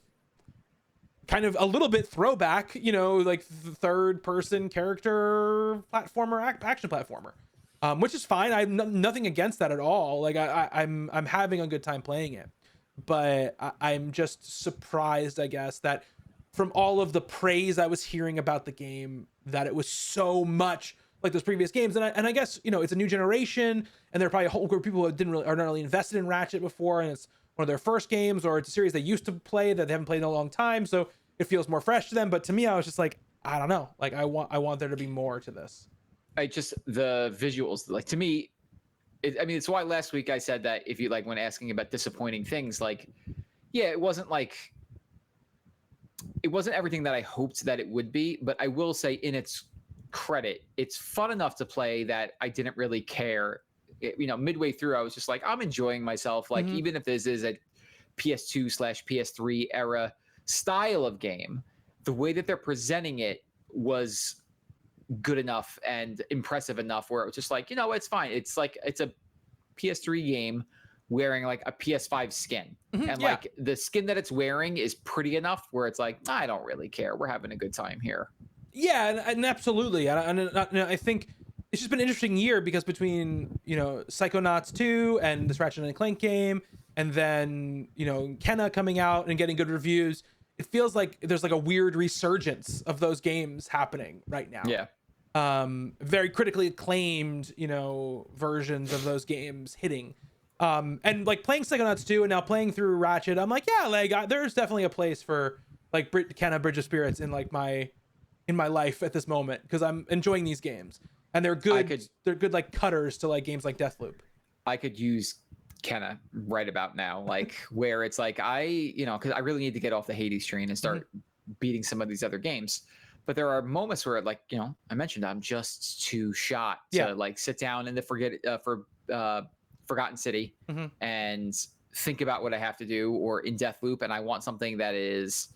kind of a little bit throwback, you know, like the third person character platformer, action platformer, which is fine. I have nothing against that at all. Like I'm having a good time playing it, but I'm just surprised, I guess, that from all of the praise I was hearing about the game, that it was so much like those previous games. And I guess, you know, it's a new generation and there are probably a whole group of people who are not really invested in Ratchet before, and it's one of their first games, or it's a series they used to play that they haven't played in a long time, so it feels more fresh to them. But to me, I was just like, I don't know, like I want there to be more to this. The visuals, like to me, I mean, it's why last week I said that if you like when asking about disappointing things, like yeah, it wasn't everything that I hoped that it would be, but I will say in its credit, it's fun enough to play that I didn't really care. You know, midway through, I was just like, I'm enjoying myself. Like, even if this is a PS2/PS3 era style of game, the way that they're presenting it was good enough and impressive enough where it was just like, you know, it's fine. It's like, it's a PS3 game wearing like a PS5 skin. And like the skin that it's wearing is pretty enough where it's like, I don't really care. We're having a good time here. Yeah, and absolutely. And I think it's just been an interesting year because between, you know, Psychonauts 2 and this Ratchet and Clank game, and then, you know, Kenna coming out and getting good reviews, it feels like there's like a weird resurgence of those games happening right now. Yeah. Very critically acclaimed, you know, versions of those games hitting. And like playing Psychonauts 2 and now playing through Ratchet, I'm like, yeah, like there's definitely a place for like Kenna Bridge of Spirits in like my life at this moment because I'm enjoying these games. And they're good. They're good like cutters to like games like Deathloop. I could use Kenna right about now, like where it's like because I really need to get off the Hades train and start beating some of these other games. But there are moments where, like, you know, I mentioned I'm just too shot to like sit down in the Forgotten City and think about what I have to do, or in Deathloop, and I want something that is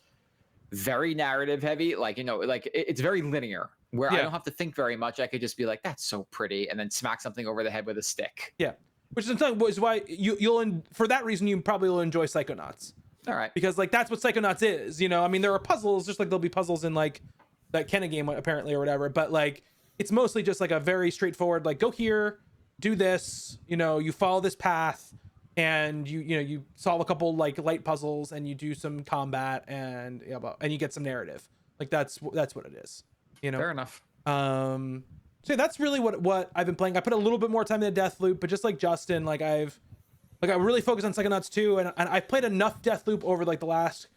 very narrative heavy, like, you know, like it's very linear where I don't have to think very much. I could just be like, that's so pretty, and then smack something over the head with a stick. Yeah, which is why you'll for that reason you probably will enjoy Psychonauts. All right, because like that's what Psychonauts is. You know, I mean, there are puzzles just like there'll be puzzles in like that Kenna game apparently or whatever, but like it's mostly just like a very straightforward like go here, do this, you know, you follow this path, and you solve a couple like light puzzles and you do some combat and and you get some narrative. Like that's what it is, you know. Fair enough. So that's really what I've been playing. I put a little bit more time in the Deathloop, but just like Justin, like I've Like I really focused on Psychonauts 2, and I played enough Deathloop over like the last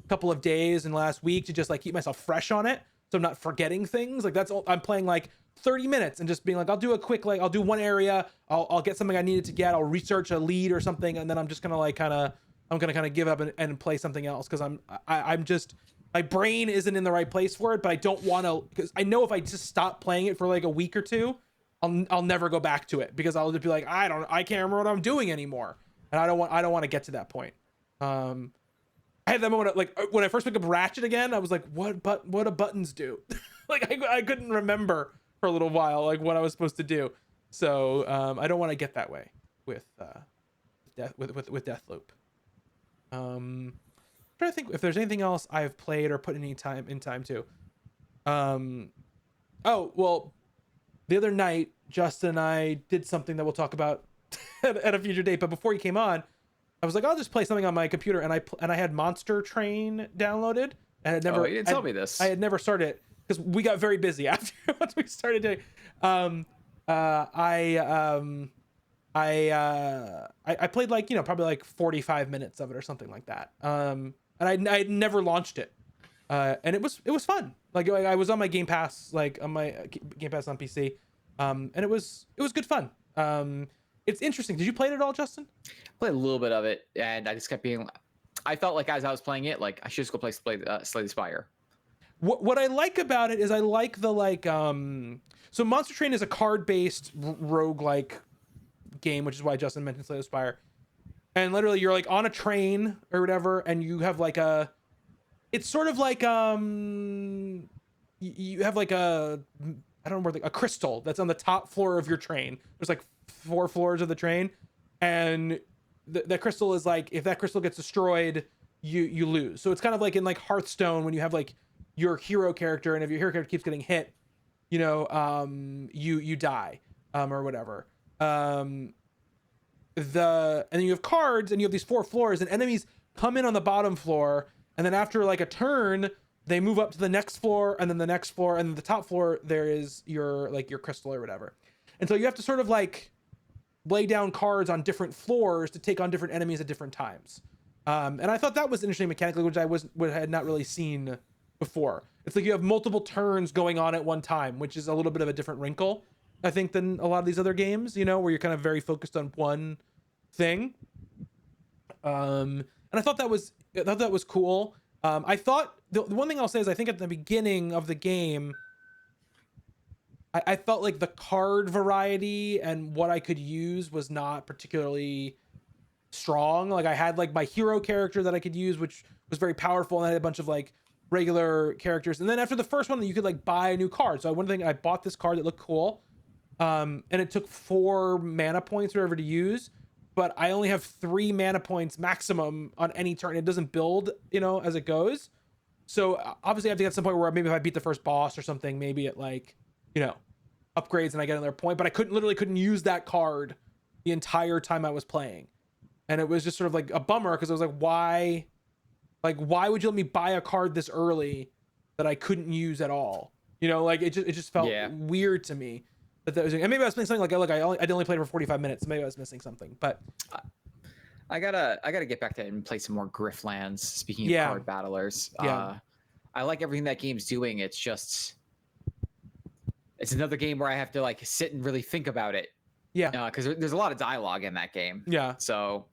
couple of days and last week to just like keep myself fresh on it, so I'm not forgetting things. Like that's all I'm playing, like 30 minutes and just being like, I'll do a quick, like I'll do one area, I'll get something I needed to get, I'll research a lead or something, and then I'm just gonna like I'm gonna kind of give up and play something else, because I'm just, my brain isn't in the right place for it. But I don't want to, because I know if I just stop playing it for like a week or two, I'll never go back to it, because I'll just be like, I can't remember what I'm doing anymore, and I don't want to get to that point. I had that moment like when I first picked up Ratchet again, I was like, what do buttons do? Like I couldn't remember for a little while like what I was supposed to do. So I don't want to get that way with Deathloop. I'm trying to think if there's anything else I've played or put any time to. Oh well, the other night Justin and I did something that we'll talk about at a future date. But before he came on, I was like, I'll just play something on my computer, and I had Monster Train downloaded, and had never. Oh, you didn't tell me this. I had never started it because we got very busy after once we started doing. I played like, you know, probably like 45 minutes of it or something like that. And I had never launched it, and it was fun. Like I was on my Game Pass, like on my Game Pass on PC, and it was good fun. It's interesting. Did you play it at all, Justin? Played a little bit of it, and I just kept being. I felt like as I was playing it, like I should just go play Slay the Spire. What I like about it is I like the like so Monster Train is a card-based roguelike game, which is why Justin mentioned Slay the Spire. And literally you're like on a train or whatever, and you have like it's sort of like you have like I don't know where, like a crystal that's on the top floor of your train. There's like 4 floors of the train, and that crystal is like, if that crystal gets destroyed, you lose. So it's kind of like in like Hearthstone when you have like your hero character, and if your hero character keeps getting hit, you know, you die, or whatever. And then you have cards, and you have these 4 floors, and enemies come in on the bottom floor, and then after like a turn, they move up to the next floor, and then the next floor, and then the top floor there is your crystal or whatever. And so you have to sort of like lay down cards on different floors to take on different enemies at different times. And I thought that was interesting mechanically, which I had not really seen before. It's like you have multiple turns going on at one time, which is a little bit of a different wrinkle, I think, than a lot of these other games, you know, where you're kind of very focused on one thing. And I thought that was cool. I thought the one thing I'll say is I think at the beginning of the game, I felt like the card variety and what I could use was not particularly strong. Like I had like my hero character that I could use, which was very powerful, and I had a bunch of like regular characters. And then after the first one, you could like buy a new card. So one thing, I bought this card that looked cool, and it took 4 mana points or whatever to use, but I only have 3 mana points maximum on any turn. It doesn't build, you know, as it goes. So obviously I have to get to some point where maybe if I beat the first boss or something, maybe it like, you know, upgrades and I get another point, but I couldn't use that card the entire time I was playing. And it was just sort of like a bummer, because I was like, why would you let me buy a card this early that I couldn't use at all? You know, like it just felt weird to me that was, and maybe I was missing something. Like I only played for 45 minutes. So maybe I was missing something, but I gotta get back to it and play some more Griftlands. Speaking of card battlers, I like everything that game's doing. It's just, it's another game where I have to like sit and really think about it. Yeah. Because there's a lot of dialogue in that game. Yeah. So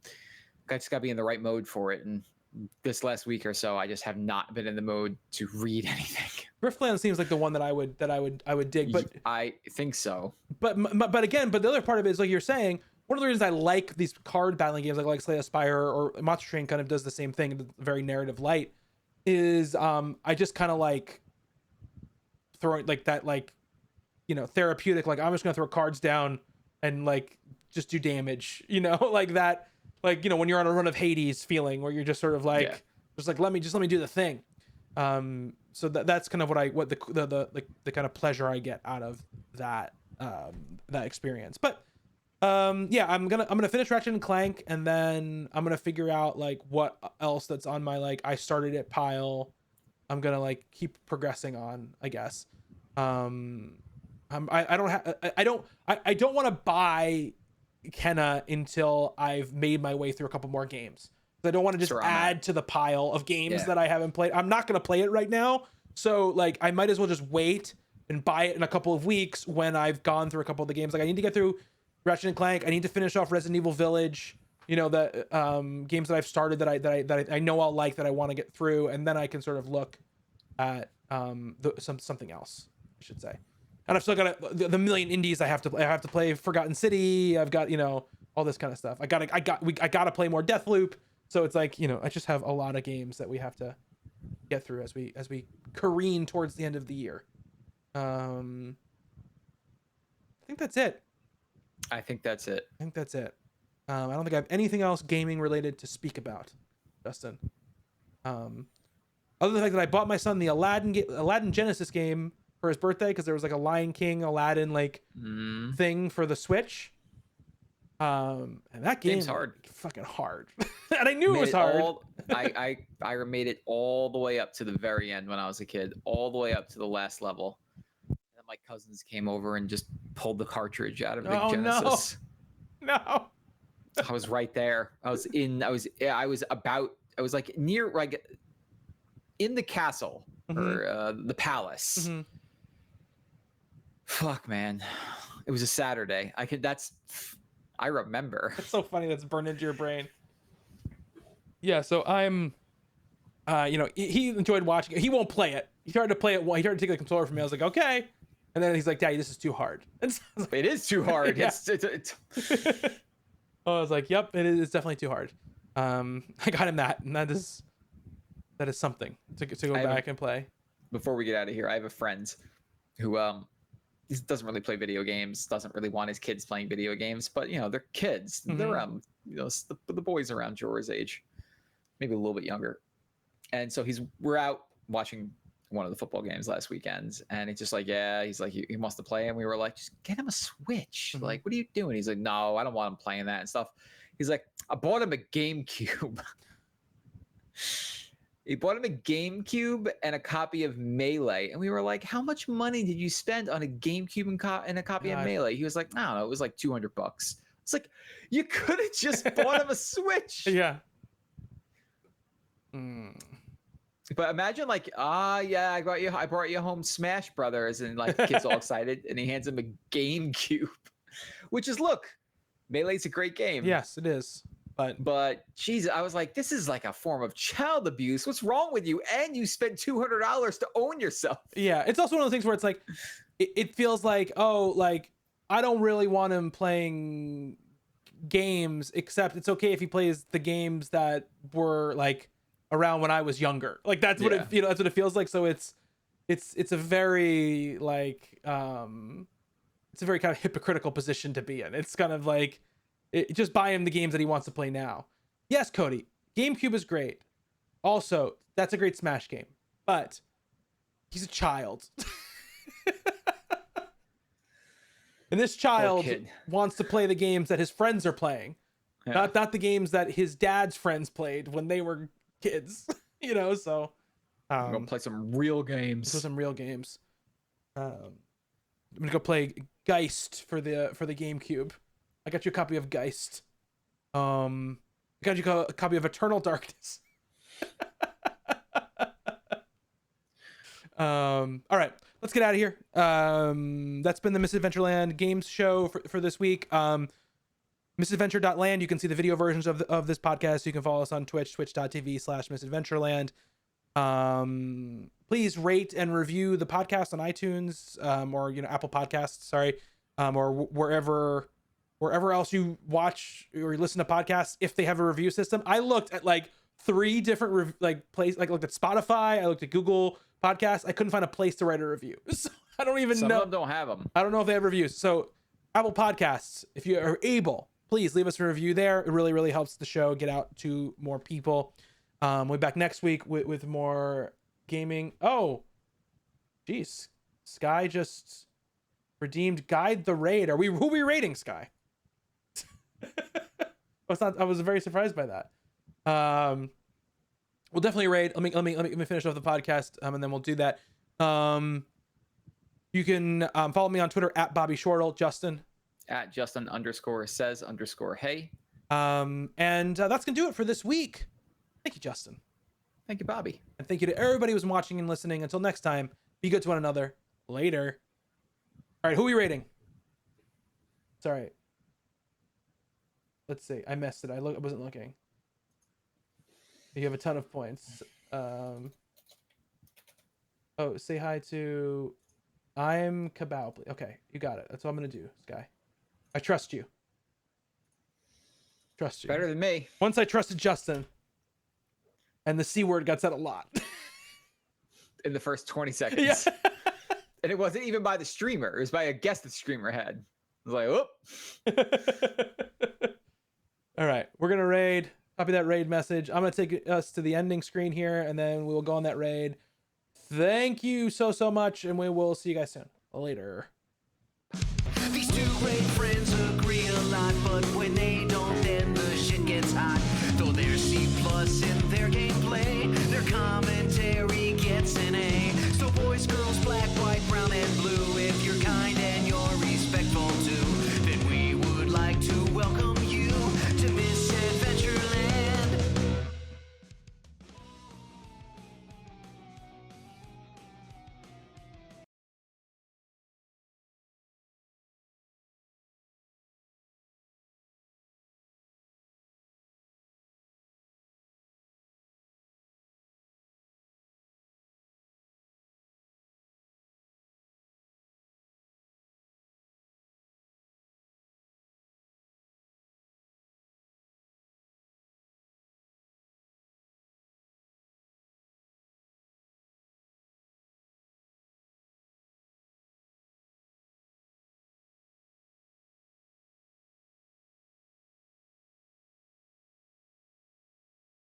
I just gotta be in the right mode for it. And this last week or so, I just have not been in the mode to read anything. Griftland seems like the one that I would dig, but I think so. But the other part of it is, like you're saying, one of the reasons I like these card battling games like Slay the Spire or Monster Train kind of does the same thing in very narrative light, is I just kind of like throwing like that, like, you know, therapeutic, like I'm just gonna throw cards down and like just do damage, you know, like that, like, you know, when you're on a run of Hades feeling where you're just sort of like just like let me do the thing. So that's kind of what the kind of pleasure I get out of that experience. But I'm gonna finish Ratchet and Clank, and then I'm gonna figure out like what else that's on my like I started it pile. I'm gonna like keep progressing on, I guess. I don't want to buy Kenna until I've made my way through a couple more games. I don't want to just Sure, add to the pile of games Yeah. that I haven't played. I'm not going to play it right now. So like I might as well just wait and buy it in a couple of weeks when I've gone through a couple of the games. Like I need to get through Ratchet and Clank. I need to finish off Resident Evil Village. You know, the games that I've started that I know I'll like, that I want to get through, and then I can sort of look at something else, I should say. And I've still got the million indies I have to play. Forgotten City. I've got, you know, all this kind of stuff. I gotta play more Deathloop. So it's like, you know, I just have a lot of games that we have to get through as we careen towards the end of the year. I think that's it. I think that's it. I don't think I have anything else gaming related to speak about, Justin. Other than the fact that I bought my son the Aladdin Genesis game for his birthday, because there was like a Lion King Aladdin like thing for the Switch. And that game's hard. Fucking hard. And I knew it was hard. I made it all the way up to the very end when I was a kid, all the way up to the last level. And then my cousins came over and just pulled the cartridge out of the Genesis. No. I was right there. I was like near, like in the castle or the palace. Mm-hmm. Fuck, man. It was a Saturday. I remember. It's so funny that's burned into your brain. Yeah, so I'm you know, he enjoyed watching it. He won't play it. He tried to play it. He tried to take the controller from me. I was like, okay. And then he's like, Daddy, this is too hard. And so I was like, It is too hard. Yeah. It's I was like, yep, it's definitely too hard. I got him that, and that is something to go back and play. Before we get out of here, I have a friend who he doesn't really play video games, doesn't really want his kids playing video games, but you know, they're kids. They're around, you know, the boys around Jorah's age, maybe a little bit younger. And so we're out watching one of the football games last weekend, and it's just like, yeah, he's like, he wants to play, and we were like, just get him a Switch. Like, what are you doing? He's like, no, I don't want him playing that and stuff. He's like, I bought him a GameCube. He bought him a GameCube and a copy of Melee, and we were like, how much money did you spend on a GameCube and a copy of Melee? He was like, I don't know, it was like $200. It's like, you could have just bought him a Switch. Yeah. But imagine like, yeah, I brought you home Smash Brothers, and like kid's all excited, and he hands him a GameCube, which is, look, Melee's a great game. Yes, it is. But geez, I was like, this is like a form of child abuse. What's wrong with you? And you spent $200 to own yourself. Yeah, it's also one of those things where it's like, it feels like, oh, like I don't really want him playing games, except it's okay if he plays the games that were like around when I was younger. Like that's what it, you know, that's what it feels like. So it's a very like it's a very kind of hypocritical position to be in. It's kind of like, just buy him the games that he wants to play now. Yes, Cody, GameCube is great. Also, that's a great Smash game, but he's a child. And this child wants to play the games that his friends are playing, not the games that his dad's friends played when they were kids. You know, so I'm gonna play some real games. I'm gonna go play Geist for the GameCube. I got you a copy of Geist. I got you a copy of Eternal Darkness. All right, let's get out of here. That's been the Misadventureland Games Show for this week. Misadventure.land, you can see the video versions of this podcast. You can follow us on Twitch, twitch.tv/misadventureland. Please rate and review the podcast on iTunes, or, you know, Apple Podcasts, sorry, or wherever else you watch or listen to podcasts, if they have a review system. I looked at like 3 different places. Like, I looked at Spotify, I looked at Google Podcasts. I couldn't find a place to write a review. So I don't even know. Some of them don't have them. I don't know if they have reviews. So Apple Podcasts, if you are able, please leave us a review there. It really, really helps the show get out to more people. We'll be back next week with more gaming. Oh, geez. Sky just redeemed Guide the Raid. Who are we raiding, Sky? I was very surprised by that. We'll definitely raid. Let me finish off the podcast, and then we'll do that. You can follow me on Twitter at Bobby Shortle. Justin, at Justin_says_hey. And that's gonna do it for this week. Thank you, Justin. Thank you, Bobby. And thank you to everybody who's watching and listening. Until next time, be good to one another. Later. All right, who are we rating? Sorry. Let's see. I missed it. I wasn't looking. You have a ton of points. Oh, say hi to I'm Cabal. Okay, you got it. That's what I'm gonna do, Sky. I trust you. Trust you. Better than me. Once I trusted Justin, and the C word got said a lot. In the first 20 seconds. Yeah. And it wasn't even by the streamer. It was by a guest the streamer had. I was like, whoop. All right, we're gonna raid. Copy that raid message. I'm gonna take us to the ending screen here, and then we will go on that raid. Thank you so much, and we will see you guys soon. Later. These two great friends